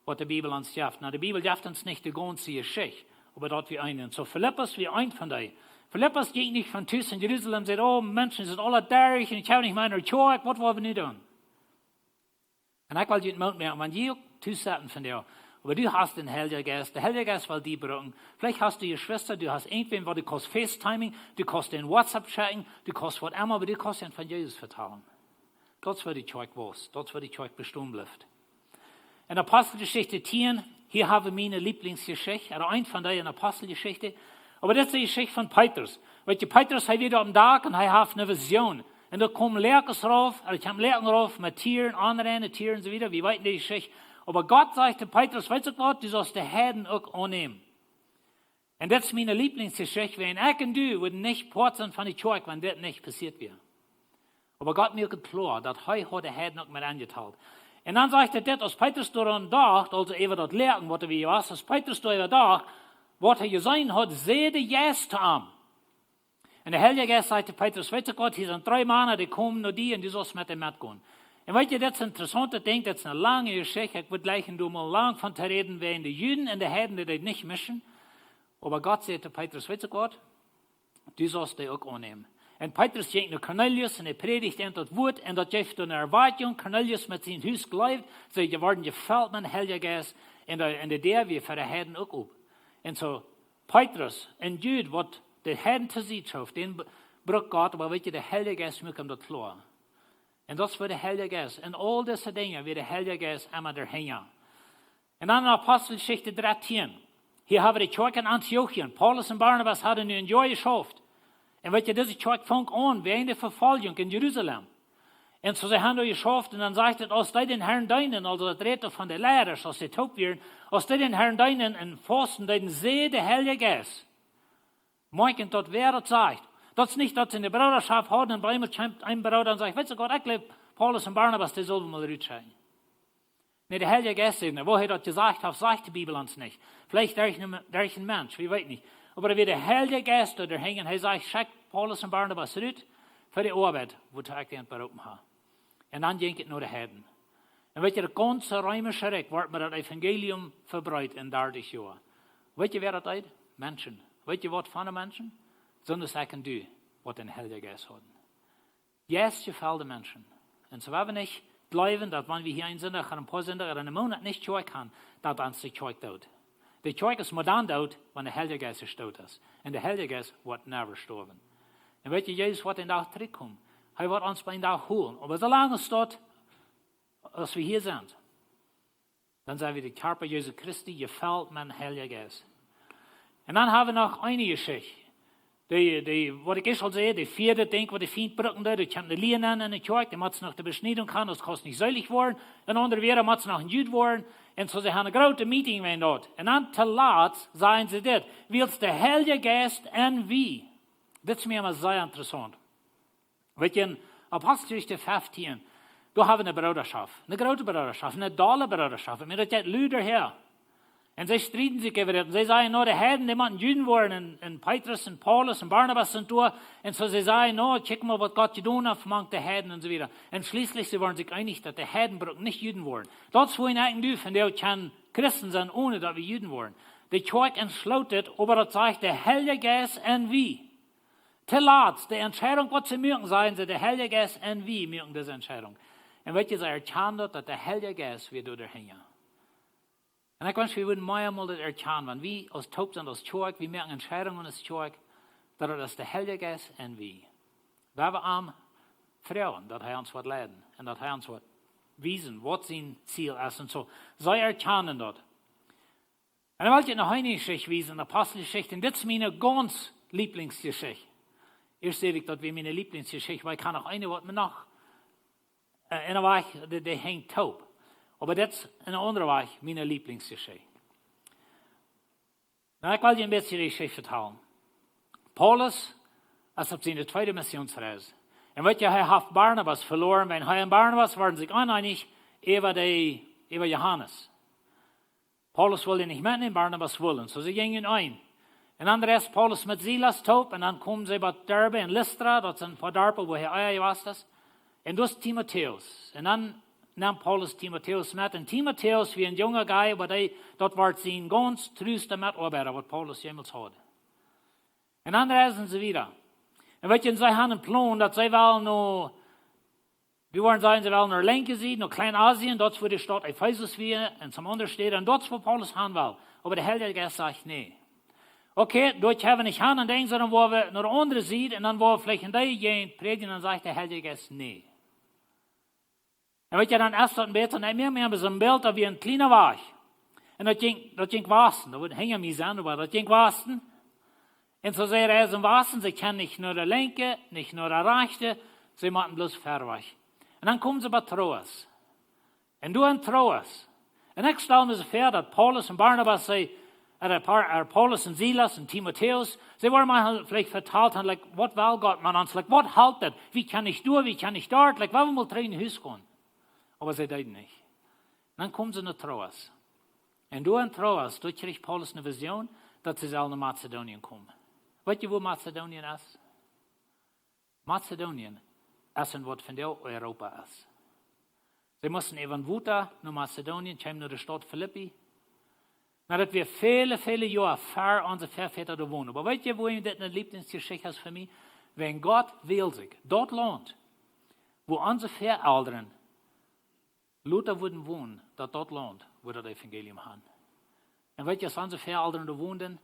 was die Bibel uns schafft. Na, die Bibel schafft uns nicht die ganze Geschichte, aber dort wie einen. So Philippus wie ein von denen. Philippus ging nicht von Tus in Jerusalem und sagt, oh Menschen sind alle durch und ich habe nicht meine Kirche, was wollen wir nicht tun? Und ich will dir Mut merken, wenn ihr Tus hatten von dir, aber du hast den Heiligen Geist, der Heilige Geist will die brauchen. Vielleicht hast du eine Schwester, du hast irgendwen, wo du kannst FaceTiming, du kannst den WhatsApp-Chatten, du kannst was immer, aber du kannst ihn von Jesus vertrauen. Das wird die Kirche was, das wird die Kirche bestimmt bleibt. In Apostelgeschichte 10, hier haben wir meine Lieblingsgeschichte, oder ein von der in Apostelgeschichte, aber das ist die Geschichte von Petrus. Weil Petrus hat wieder am Tag und er hat eine Vision. Und da kommen Lehrkes rauf, oder kommen Lehrken rauf mit Tieren, anrennen, Tieren und so weiter, wie weit die Geschichte. Aber Gott sagte Petrus, weißt du Gott, du sollst die Herden auch annehmen. Und das ist meine Lieblingsgeschichte, wenn ich und du würden nicht porzen von der Kirche, wenn das nicht passiert wäre. Aber Gott mir klar, dass er die Herden auch mit angeteilt. Und dann sagte er, als Petrus daran dacht, also über das Lehren, was er was, als Petrus daran dacht, was er gesehen hat, sehe die Jesus zu ihm. Und der Heilige Geist sagte Petrus, weißt du Gott, hier sind 3 Männer, die kommen nur die und die sollst mit dem mitgehen. Und weißt ihr, das ist interessant, ich denke, das ist eine lange Geschichte, ich würde gleich mal lang von zu reden, wenn die Juden und die Heiden, die das nicht mischen. Aber Gott sagte Petrus, weißt du Gott, du sollst die auch annehmen. Und Petrus ging nach Cornelius und predigt in das Wort und das gibt eine Erwartung. Cornelius mit seinem Haus geleibt, so die worden gefällt mit dem Heiligen Geist und der wie für die Heiden auch auf. Und so Petrus und Jude, was die Heiden zu sich traf, den braucht Gott, aber weet je, der Heilige Geist muss ihm das klar. Und das war der Heilige Geist. Und all diese Dinge wird der Heilige Geist immer dahinter. Und dann in Apostelgeschichte 13. Hier haben wir die Kirche in Antiochien. Paulus und Barnabas hadden nu een jaar geschafft. En weet je, deze kerk fang an während der Verfolgung in Jerusalem. Und so sie haben da geschafft und dann sagt es, als die den Herrn deinen, also das Räte von den Lehrern, als die taub werden, als die den Herrn deinen in Fasten, den See der Heilige Geist. Meinken dort wer das sagt. Das ist nicht, dass sie in der Bruderschaft haben und bei ihm kommt ein Bruder und sagt, weißt du Gott, ich glaube, Paulus und Barnabas, die sollen mal rüberschreiben. Nee, der Heilige Geist sagt, wo er das gesagt hat, sagt die Bibel uns nicht. Vielleicht durch ein Mensch, wir wissen nicht. Aber wie der Heilige Geist da hängen, er sagt, schick Paulus und Barnabas rüber für die Arbeit, wo ich den berufen habe. Und dann ging es nur die Heiden. Und weet je, der ganze römische Reich wird mir das Evangelium verbreitet in 30 Jahren. Weet je, wer das ist? Menschen. Weet je, was von den Menschen? Sondern sagen du, was den Heiligen Geist hat. Yes, gefällt den Menschen. Und so werden wir nicht glauben, dass wenn wir hier ein Sünder, ein paar Sünder oder einen Monat nicht Kirche kann, dass uns die Kirche tut. Die Kirche ist modern tot, wenn der Heilige Geist tot ist. Und der Heilige Geist wird never sterben. Und weet je, Jesus wird in den Tag zurückkommen. Er wird uns bei den Tag holen. Aber solange es dort, als wir hier sind, dann sind wir die Körper Jesu Christi, gefällt mit dem Heiligen Geist. Und dann haben wir noch eine Geschichte. Was ich schon sehe, die vierte Ding, was die Feind brücken, die kommt eine Linie an in der Kirche, die muss noch die Beschneidung haben, das kann nicht selig werden. Und andere wieder muss noch ein Jude werden. Und so sie haben eine große Meeting wenn dort. Und dann zu Lat sagen sie das, willst der Heilige Geist und wie? Das ist mir immer sehr interessant. Weet je, in Apostelgeschichte 15, da haben wir eine Bruderschaft, eine große Bruderschaft, eine dolle Bruderschaft. Und mir das Lüder her. Und sie streiten sich über das. Und sie sagen, no, die Heiden, die müssen Juden werden. Und Petrus und Paulus und Barnabas sind da. Und so sie sagen, no, check mal, was Gott getan hat, mangt die Heiden und so weiter. Und schließlich, sie waren sich einig, dass die Heiden nicht Juden werden. Das ist, wo ihnen eigentlich dürfen, die können Christen sein, ohne dass wir Juden werden. Die Kirche entschlautet, aber das sagt der Heilige Geist und wie. Till Lat, die Entscheidung, was sie mögen, sagen sie, der Heilige Geist und wie mögen diese Entscheidung. Und weet je, sie erkennen, dass der Heilige Geist wird da hängen. Und ich wünsche, wir würden mehr mal das erkennen, wenn wir als Taub sind, als Kirche, wir machen Entscheidungen als Kirche, dass das der Heilige Geist und wie. Wir haben Frauen, dass uns was leiden und dass uns was wiesen, was sein Ziel ist und so. Sie erkennen das. Und dann wollte ich noch eine Geschichte wiesen, eine Apostelgeschichte, und das ist meine ganz Lieblingsgeschichte. Erst sehe ich, dass wir meine Lieblingsgeschichte, weil ich kann noch eine, was mir noch in der Weich, die hängt taub. Aber das ist in einer anderen Weise meine Lieblingsgeschichte. Na, ich will dir ein bisschen die Geschichte vertellen. Paulus ist auf seine zweite Missionsreise. Und weet je, er hat Barnabas verloren. Wenn er und Barnabas waren sich uneinig über Johannes. Paulus wollte nicht mitnehmen, Barnabas wollen. So sie gingen ein. Und dann ist Paulus mit Silas taub. Und dann kommen sie bei Derbe in Lystra. Das sind ein paar Dörfer, woher euer was das. Und das ist Timotheus. Und dann nahm Paulus Timotheus mit. Und Timotheus, wie ein junger Guy, aber dort war sein ganz trüster Mitarbeiter, was Paulus jemals hatte. Und dann reisen sie wieder. Und weet je, sie haben einen Plan, dass sie wollen noch, wir wollen sagen, sie wollen nach Lenke sehen, nach Kleinasien, dort wo die Stadt Ephesus wäre, und zum anderen steht, und dort wo Paulus haben will. Aber der Heilige Geist sagt, nee. Okay, dort haben wir nicht hin und denken, sondern wo wir nach anderen sehen, und dann wo wir vielleicht in die gehen, predigen, dann sagt der Heilige Geist, nee. Und weet je, dann erst ein bisschen, wir haben so ein Bild, da wie ein kleiner Weich. Und das ging wasten, da hängen wir an, aber das ging wasten. Und so sehr er im Wasten, sie kennen nicht nur der Linke, nicht nur der Rechte, sie machen bloß Verweich. Und dann kommen sie bei Troas. Und du in Troas. Und ich stelle mir so vor, dass Paulus und Barnabas, Paulus und Silas und Timotheus, sie waren mal vielleicht verteilt, like, was will Gott man uns, like, was halt das? Wie kann ich durch, wie kann ich dort, like, wollen wir mal in Haus gehen? Aber sie dürfen nicht. Und dann kommen sie nach Troas. Und du in Troas, dort kriegt Paulus eine Vision, dass sie nach Mazedonien kommen. Weet je wo Mazedonien ist? Mazedonien ist ein Wort von der Europa ist. Sie mussten eben weiter nach Mazedonien, kommen nach der Stadt Philippi. Nadat wir viele, viele Jahre vor unsere Vorväter da wohnen. Aber weet je, wo ich das eine Lieblingsgeschichte ist für mich? wenn Gott will sich, dort lohnt, wo unsere Voreltern Luther würden wohnen, dass dort lohnt, wo das Evangelium haben. Und wenn jetzt unsere Voreltern da wohnen,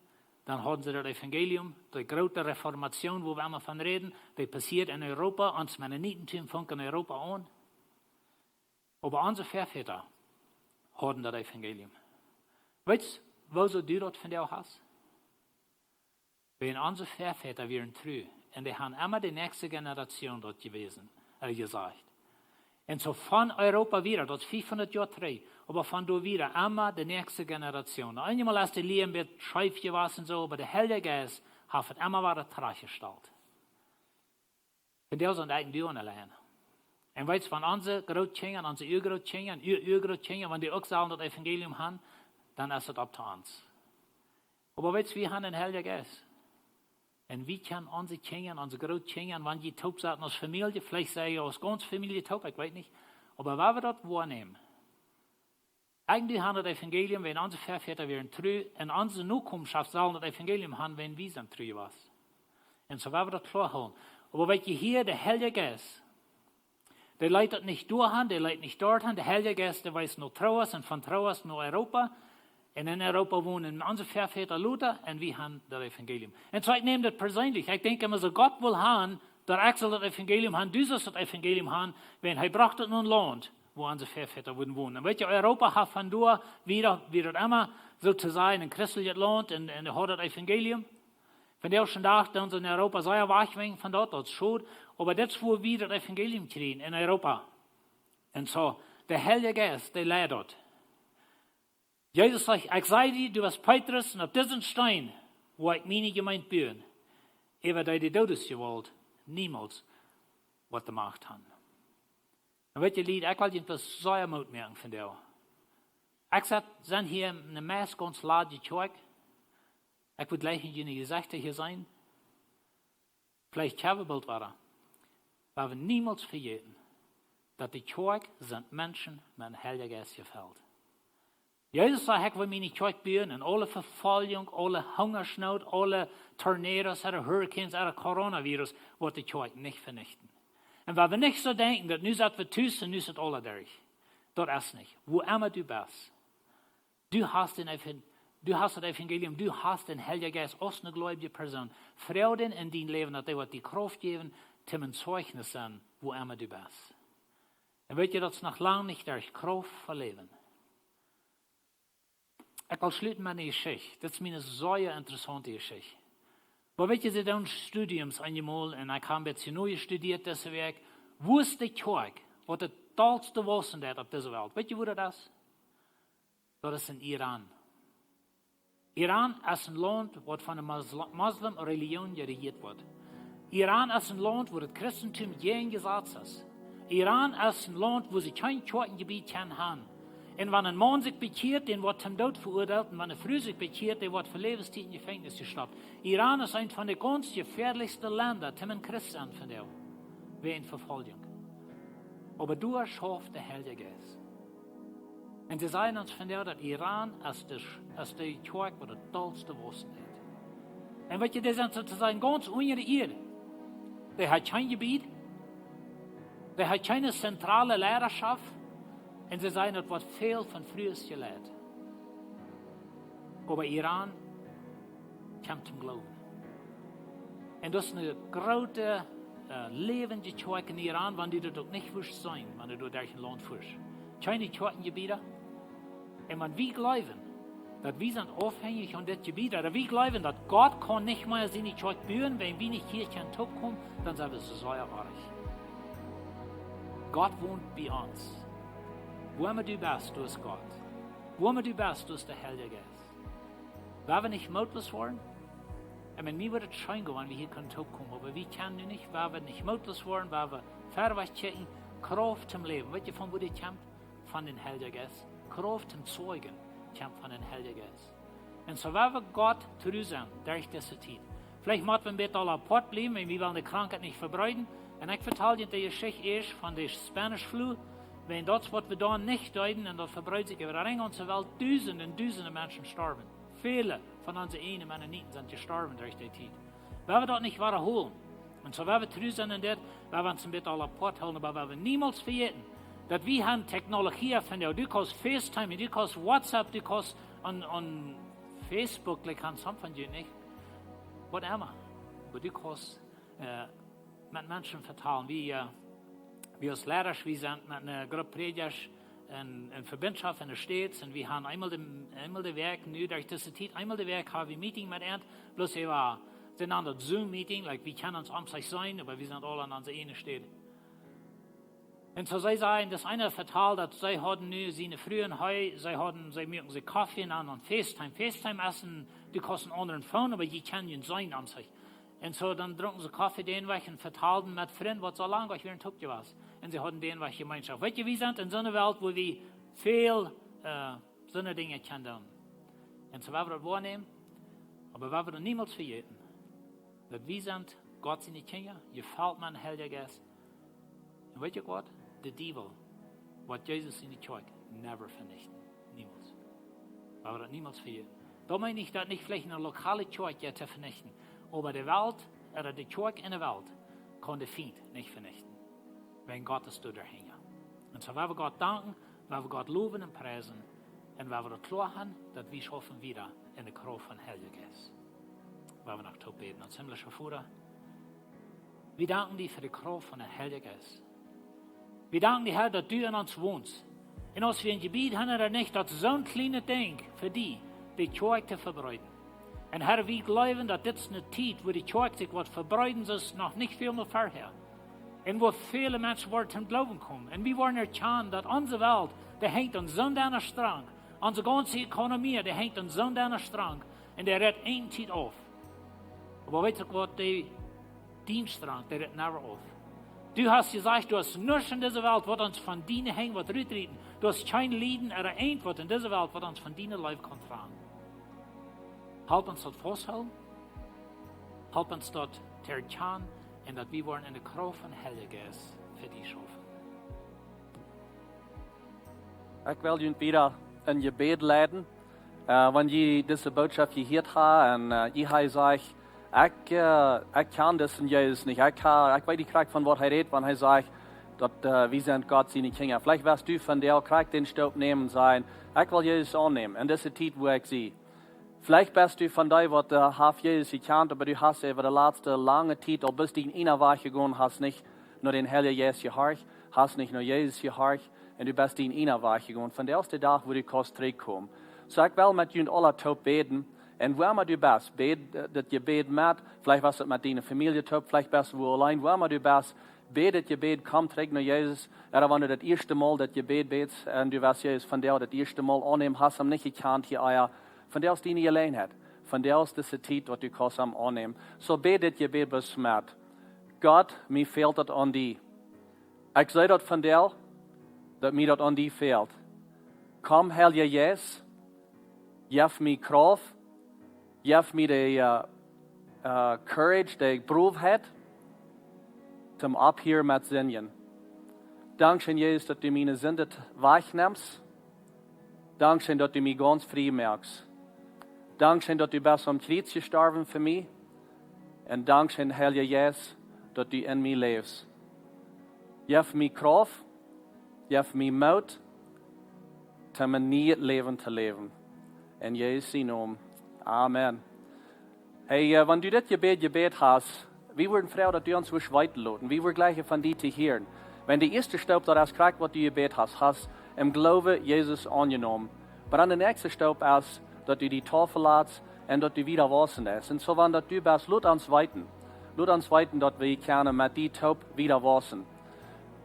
dann hatten sie das Evangelium, die große Reformation, wo wir immer von reden, die passiert in Europa, uns Mennonitentum fängt in Europa an. Aber unsere Vorväter hatten das Evangelium. Weißt du, wo so du das von dir hast? Wenn unsere Vorväter wären treu, und die haben immer die nächste Generation dort gewesen, gesagt. Und so von Europa wieder, das 500 Jahre drei, aber von da wieder immer die nächste Generation. Einmal als die Leben wird scheif gewesen so, aber der Heilige Geist hat immer wieder gestellt. Und die sind eigentlich die allein. Und weißt du, von unseren Großkindern, unsere Urgroßkindern, wenn die auch sagen, das Evangelium haben, dann ist es ab zu uns. Aber weißt du, wir haben den Heiligen Geist. Und wie kann unsere Kinder, unsere Großkinder, wenn die taub sind als Familie, vielleicht sage ich aus ganz Familie taub, ich weiß nicht, aber wenn wir das wahrnehmen, eigentlich haben wir das Evangelium, wenn unsere Vorväter wären treu, und unsere Nachkommenschaft sollen das Evangelium haben, wenn wir sind treu was. Und so werden wir das klar haben. Aber wenn ihr hier der Heilige Geist, der leitet nicht durch, der leitet nicht dort, der Heilige Geist, der weiß nur Trauers und von Trauers nur Europa. Und in Europa wohnen unsere Vorväter Luther und wir haben das Evangelium. Und so ich nehme das persönlich. Ich denke immer so, Gott will haben, dass Axel das Evangelium haben, du sollst das Evangelium haben, wenn er braucht es nun Land, wo unsere Vorväter würden wohnen. Und weißt du, Europa hat von da wieder immer sozusagen ein christliches Land und er hat das Evangelium. Von der schon dachte, uns in Europa sei er weggegangen von dort, das ist schon. Aber das, wo wir das Evangelium kriegen in Europa. Und so, der Heilige Geist, der lehrt dort. Jesus sagt, ich sage dir, du bist Petrus, und auf diesen Stein, wo ich meine Gemeinde bauen, über die Todesgewalt niemals was gemacht haben. Und weißt du, Lied, ich will etwas sehr Mut merken von dir. Ich sage, sind hier in einer Mess ganz large Kirche. Ich würde gleich in die Gesichter hier sein. Vielleicht Kerbebild war weil wir niemals vergessen, dass die Kirche sind Menschen mit einem Heiligen Geist gefällt. Jesus sagt, ich will meine Kirche bauen und alle Verfolgung, alle Hungersnot, alle Tornados, alle Hurricanes, alle Coronavirus wird die Kirche nicht vernichten. Und weil wir nicht so denken, dass nu sind wir tüß und nu sind alle durch. Das ist nicht. Wo immer du bist, du hast das Evangelium, du hast den Heiligen Geist als eine gläubige Person. Freuden in dein Leben, dass wird die Kraft geben, zum Zeugnis sein, wo immer du bist. Und weet je, dat is nog lang nicht durch Kraft verleben. Ich will schließen mit einer Geschichte. Das ist mir eine sehr interessante Geschichte. Aber weet je, sie haben Studiums einmal, und ich habe jetzt neu studiert, diese Werk. Wo ist die Kirche, was das tollste Wissen hat auf dieser Welt? Weet je, wo das ist? Das ist in Iran. Iran ist ein Land, das von der Muslim-Religion regiert wird. Iran ist ein Land, wo das Christentum gegen Gesetz ist. Iran ist ein Land, wo sie kein Kirchengebiet haben. Und wenn ein Mann sich bekehrt, den wird zum Tod verurteilt. Und wenn eine Frau sich bekehrt, der wird für Lebenszeit in Gefängnis gestoppt. Iran ist ein von den ganz gefährlichsten Ländern, zum Christen von der, wegen Verfolgung. Aber du erschafft der Heilige Geist. Und sie sagen uns von der, dass Iran ist die Kirche, wo das tollste Wissen hat. Und weißt du, die sind sozusagen ganz unter der Erde. Der hat kein Gebiet, der hat keine zentrale Lehrerschaft. Und sie sagen, das wird viel von früher gelehrt. Aber Iran kommt zum Glauben. Und das ist eine große, lebende Kirche in Iran, wenn die dort nicht wirst sein, wenn du durch ein Land führst. Keine Kirchengebiete. Und wenn wir glauben, dass wir sind abhängig von das Gebiet, oder wir glauben, dass Gott kann nicht mehr seine Kirche bauen, wenn wir nicht hier kommen, dann sind wir sehr erwartig. Gott wohnt bei uns. Wo immer du bist, du ist Gott. Wo immer du bist, du ist der Heilige Geist. Weil wir nicht mutlos waren, ich meine, mir würde es schön gehen, wenn wir hier kommen, aber wir können nicht, weil wir nicht mutlos waren, weil wir verweicht checken, Kraft zum Leben. Weißt du, von wo die kommt? Von den Heiligen Geist. Kraft zum Zeugen kommt von den Heiligen Geist. Und so werden wir Gott treu sein, durch diese Zeit. Vielleicht müssen wir ein bisschen apart bleiben, weil wir wollen die Krankheit nicht verbreiten. Und ich verteile dir die Geschichte erst von der Spanish Flu. Wenn das, was wir da nicht deuten, und das verbreitet sich über die ganze Welt, Tausende und Tausende Menschen sterben. Viele von unseren Mennoniten sind gestorben durch die Zeit. Wenn wir das nicht wiederholen, Und so, wenn wir drüben sind in das, wenn wir uns ein bisschen alle Port halten, aber wenn wir niemals vergessen, dass wir haben Technologie von der, du kannst FaceTime, du kannst WhatsApp, du kannst on Facebook, like kann some von dir nicht, whatever. Aber du kannst mit Menschen vertrauen, wie als Lehrer, wir sind mit einer Gruppe Predigers in Verbindschaft in der Stadt und wir haben einmal die Werk, nu durch diese Zeit, einmal die Werk haben wir Meeting mit ihnen, bloß wir waren sind an das Zoom-Meeting, like wir können uns am sich sein, aber wir sind alle an unserer einen Stadt. Und so sie sagen, das eine verteilt, dass sie hatten nu seine frühen Heu, sie mögen sie Kaffee an und FaceTime essen, die kosten anderen Phone, aber die können sein an sich. Und so dann trinken sie Kaffee den weg und verteilten mit Freunden, was so lange ich wieder in Tupje war. Und sie hatten den weg Gemeinschaft. Weißt du, wir sind in so einer Welt, wo wir viel so eine Dinge können. Und so werden wir das wahrnehmen, aber wir werden niemals vergessen, dass wir sind Gott seine Kinder, gefällt man Heiliger Geist. Und weißt du was? The devil, was Jesus in die Kirche never vernichten. Niemals. Wir werden das niemals vergessen. Da meine ich, dass nicht vielleicht eine lokale Kirche zu vernichten, aber die Welt, oder die Kirche in der Welt, kann der Feind nicht vernichten, wenn Gott es dahinter. Und so werden wir Gott danken, werden wir Gott loben und preisen, und werden wir klar haben, dass wir schaffen wieder in der Kraft von Heiliger Geist. Werden wir noch tot beten. Als himmlischer Vater, wir danken dir für die Kraft von der Heiligen Geist. Wir danken dir, Herr, dass du in uns wohnst. Und als wir ein Gebiet haben oder nicht, das so ein kleines Ding für die Kirche zu verbreiten. Und Herr, wir glauben, dass das eine Zeit, wo die Kirche sich was verbreiten ist, noch nicht viel mehr vorher. Und wo viele Menschen zum Glauben kommen. Und wir wollen erkennen, dass unsere Welt, die hängt an so einer Strang. Unsere ganze Ökonomie, die hängt an so einer Strang. Und der redet eine Zeit auf. Aber weißt du was, die Dienststrang, der redet never auf. Du hast gesagt, du hast nichts in dieser Welt, was uns von deinen hängt, was rüttreten. Du hast kein Leiden oder ein, was in dieser Welt, was uns von deinen Leib kann tragen. Help uns dort festhalten. Help uns dort zu erkennen, und dass wir wollen in der Kraft von Heiligen Geist für dich schaffen. Ich will Ihnen wieder in Gebet leiten. Wenn Sie diese Botschaft gehört haben, und ich sagt, ich kann das in Jesus nicht. Ich weiß nicht, von was redet, wenn sagt, dass wir sind Gott seine Kinder. Vielleicht wirst du von der den Staub nehmen und sagen, ich will Jesus annehmen. Und das ist die Zeit, wo ich sie. Vielleicht bist du von der, was Jesus gekannt, aber du hast über die letzte lange Zeit, bis du in einer Woche gegangen hast, nicht nur den Heiligen Jesus gehorcht, hast nicht nur Jesus gehorcht, und du bist in einer Woche gegangen. Von der ersten Tag, wo du kannst zurückkommen. So ich will mit dir alle top beten. Und wo immer du bist, dass ihr betet mit, vielleicht was mit deiner Familie tut, vielleicht bist du allein, wo immer du bist, betet ihr bet, komm zurück nach Jesus. Oder wenn du das erste Mal, dass ihr betest, und du wirst Jesus von der das erste Mal annehmen, hast du nicht gekannt hier, von der aus deine Alleinheit, von der aus diese Zeit, was du kannst annehmen. So betet ihr bet bis mit. Gott, mir fehlt das an die. Ich sage das von der, dass mir das an die fehlt. Komm, Herr Jesus, gib mir Kraft, gib mir die Courage, die ich brauche hat, zum Abhören mit Singen. Dankeschön, Jesus, dass du meine Sünde wegnimmst. Dankeschön, dass du mich ganz frei merkst. Dankeschön, dass du bist am Kreuz gestorben für mich. Und Dankeschön, Herr Jesus, dass du in mir lebst. Gib mir Kraft, gib mir Mut, um ein neues Leben zu leben. In Jesu Namen. Amen. Hey, wenn du das Gebet hast, wir würden froh, dass du uns weiterlassen. Wir würden gleich von dir zu hören. Wenn der erste Staub, das kriegt, was du Gebet hast im Glauben Jesus angenommen. Aber dann der nächste Staub ist, dass du die Tafel lässt und dass du wieder waschen lässt. Und so, wenn du bist, lass uns weiten. Lass uns weiten, dass wir können mit die Taub wieder waschen.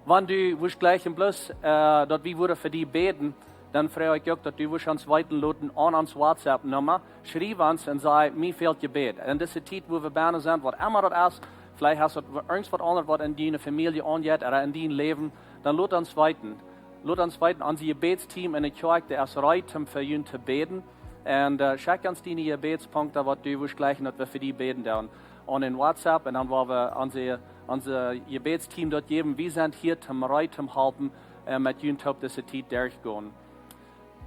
Wenn du gleich im Plus, dass wir würden für dich beten, dann freue ich auch, dass du uns weiterlassen an uns WhatsApp-Nummer. Schreib uns und sag, mir fehlt Gebet. Und das ist die Zeit, wo wir Berne sind, was immer das ist. Vielleicht hast du irgendwas anderes, was in deiner Familie angeht oder in deinem Leben. Dann lass uns weiten. Lass uns weiten. Unser Gebetsteam in der Kirche, der ist bereit, für ihn zu beten. Und schick uns deine Gebetspunkte, was du gleich dass wir für die beten dann an den WhatsApp. Und dann wollen wir unser Gebetsteam dort geben. Wir sind hier zum Rat, zum Helfen, mit ihnen diese Zeit durchgehen.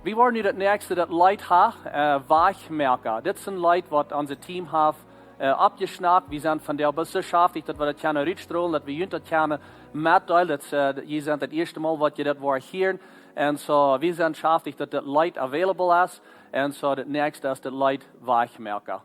Wir wollen nu das nächste, das Leid haben, Wachmerker. Das sind Leute, was unser Team hat, abgeschnappt. Wir sind von der bis so schaftig, dass wir das können rüberstrahlen, dass wir jünt das können mitteilen. Ihr sind das erste Mal, was ihr das war hier. Und so, wir sind schaftig, dass das Light available ist. Und so, das nächste ist das Light wegmerken.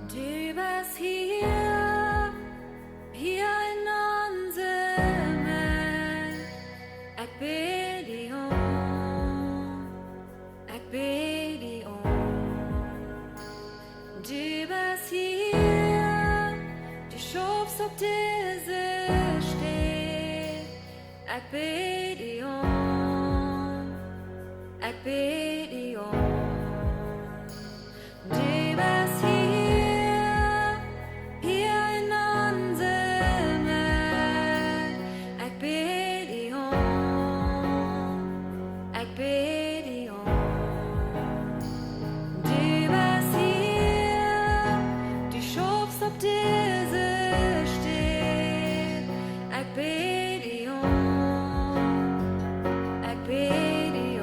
Du bist hier in unserem Land. Ich bete dich ich bete dich Du bist hier, du schubst auf diese Steg. Ich bete dich ich bete dich Du bist hier in unserem Land. Ich bete dich ich bete dich Du bist hier, du schubst auf diese Steg. Ich bete dich ich bete dich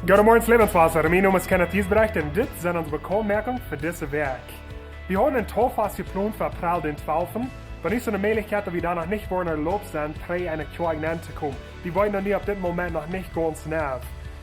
Guten Morgen, Lebenswasser. Mein Name ist Kenneth Diesbrecht und das sind unsere Bekommmerkungen für diese Werk. Wir haben ein Tollfast geplant für April den 12. Wenn es eine Möglichkeit, dass wir da noch nicht worden erlaubt sind, eine Kirche zu kommen. Die wollen noch nie auf dem Moment noch nicht ganz nach.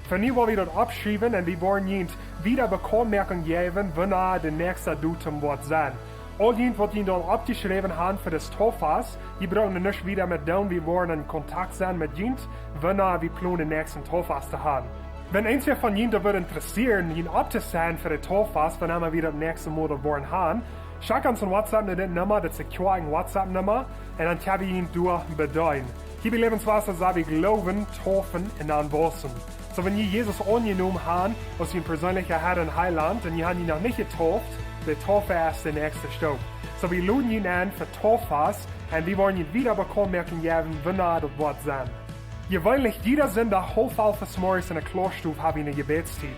Für nie wollen wir das abschreiben und wir wollen ihnen wieder Bekommmerkungen geben, wenn der nächste Datum wird sein. All jemand, was ihnen dann abgeschrieben haben für das Tollfast, die brauchen nicht wieder mit dem, wir wollen in Kontakt sein mit ihnen, wenn wir planen, den nächsten Tollfast zu haben. Wenn eins von Ihnen würde interessieren, ihn abzusehen für den Tollfast, wenn wir wieder das nächste Mal wollen haben, schick uns ein WhatsApp mit der Nummer, das ist eine WhatsApp-Nummer, und dann kann ich Ihnen bedeuten. Hier bei Lebenswasser sagen wir glauben, taufen und dann wissen. So wenn ihr Jesus angenommen habt, als ihr persönlicher Herr und Heiland, und ihr habt ihn noch nicht getauft, der Taufe ist der nächste Stopp. So wir laden ihn an für Tollfast, und wir wollen ihn wieder Bekommmerkungen geben, wenn das Wort sein. Gewöhnlich jeder Sinn der Hochfall des Morgens in der Klosterstube haben eine Gebetszeit.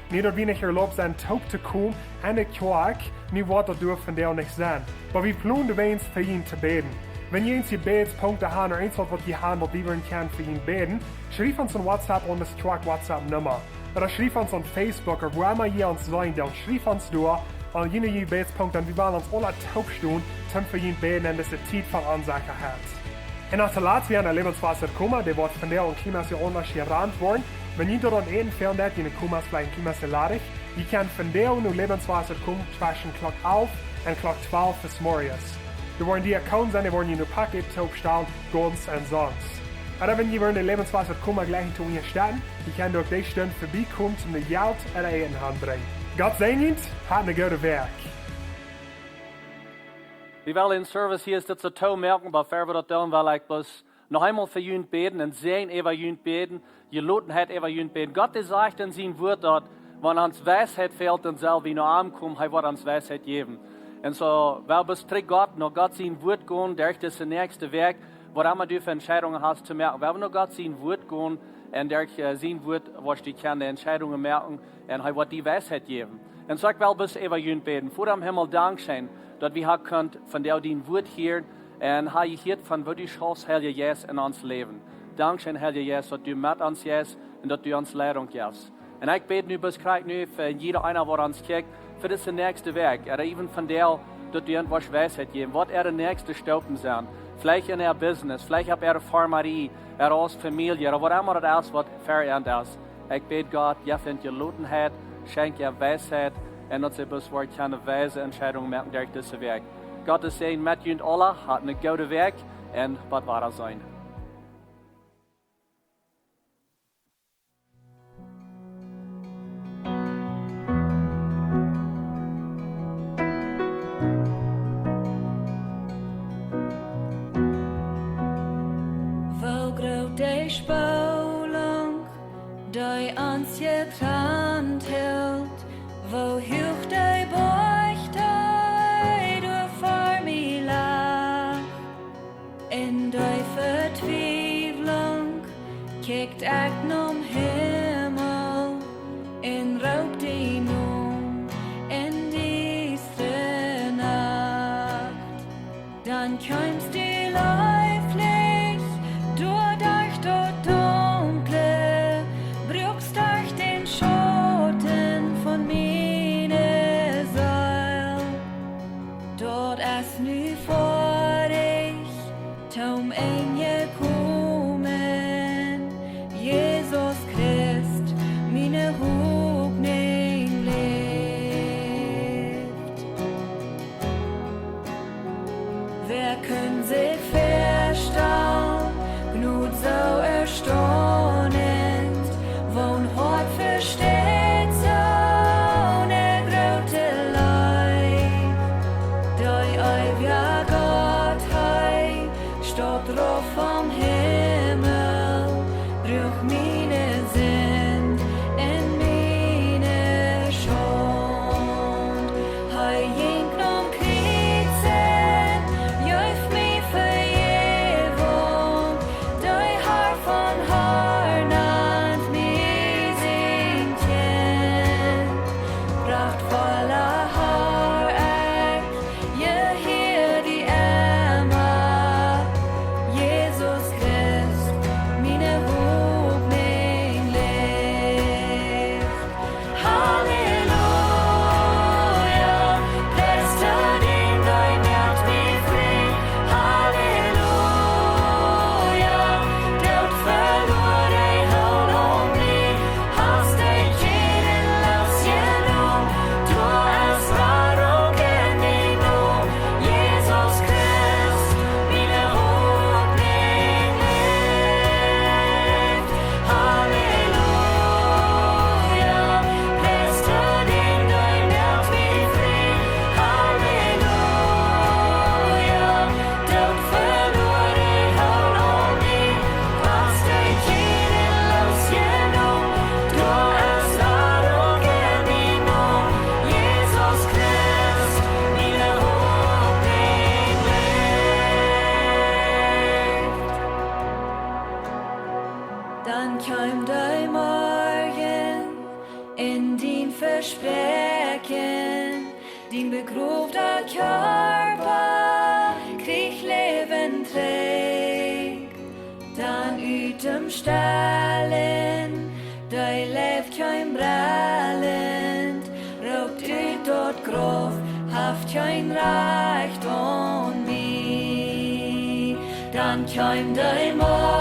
Nicht, dass wir nicht erlaubt sind, taub zu kommen an der Kirche, nicht was das dürfen der nicht sein. Aber wir planen wenigstens für ihn zu beten. Wenn ihr uns Gebetspunkte habt oder etwas, was ihr habt, was wir können für ihn beten, schreibt uns ein WhatsApp an das Kirche WhatsApp-Nummer. Oder schreibt uns an Facebook oder wo immer ihr uns sein, dann schreibt uns durch an jene Gebetspunkte und wir wollen uns alle taub stehen, zum für ihn beten und das die Zeit von Ansage hat. En als laatst weer naar Lebenswasser komen, die wordt van deel en klimaat anders geramd worden. Wenn ihr dort einen findet, die in Kumas bleiben klimaatladig, die kann von deel naar Lebenswasser kommen zwischen Klock 11 und Klock 12 des Morgens. Da worden die Accounts sein, die worden in ein Paket aufstellen, ganz und sonst. Aber wenn ihr in Lebenswasser kommen, gleich zu ihr stehen, die kann durch die Stunde vorbeikommen, um die Geld oder in die Hand bringen. Gott segne uns, hat eine gute Werk. Wir wollen in Service hier ist das so toll merken, aber wir das tun, weil ich bloß noch einmal für ihn beten und sehen über ihn beten, geloten hat über ihn beten. Gott sagt in seinem Wort dort, wenn uns Weisheit fehlt, dann soll wir noch ankommen, er wird uns Weisheit geben. Und so, weil bis Gott, noch Gott sein Wort gehen, durch das nächste Werk, wo immer du für Entscheidungen hast zu merken, weil wir noch Gott sein Wort gehen, und durch sein Wort, was die kann, die Entscheidungen merken, und er wird die Weisheit geben. Und so, ich will bis über ihn beten, vor dem Himmel Dankeschön, dass wir haben könnt von der dein Wort hören und habe ich hier von wo du schaffst, Herr Jesus, in uns Leben. Dankeschön, Herr Jesus, dass du mit uns Jesus und dass du uns Leitung gibst. Und ich bete nu bis Kreis nu für jeder einer, der uns kijkt, für das nächste Werk. Oder even von der, dass du uns Weisheit geben, was der nächste Stoppen sind. Vielleicht in der Business, vielleicht auf der Farmerie, aus Familie, oder was immer das ist, was verehrt ist. Ich bete Gott, ja, für die Gelotenheit, schenk ihr Weisheit, und dass sie bis wort keine weise Entscheidungen machen durch dieses Werk. Gottes Segen mit und alle, hat eine gute Werk und was war das sein. Wo groot die Spaulang, die ans getrannt hält, wo hoch die Beuchte du vor mir lag. In die Vertwieblung kijkt ik nom Himmel, in rook die nun in diese Nacht. Dann kommst du leiflich durch das Dunkle, brückst durch den Schotten von meine Seil. Dort ist nu vor ich, tom ein gekommen, Jesus Christus. Dann käm der Morgen in din Versprechen, din begrobter Körper krieg Leben trägt. Dann utem Stallen, der lebt kein Brallend, raubt ut dort Krauft, haft kein Recht on mich. Dann käm der Morgen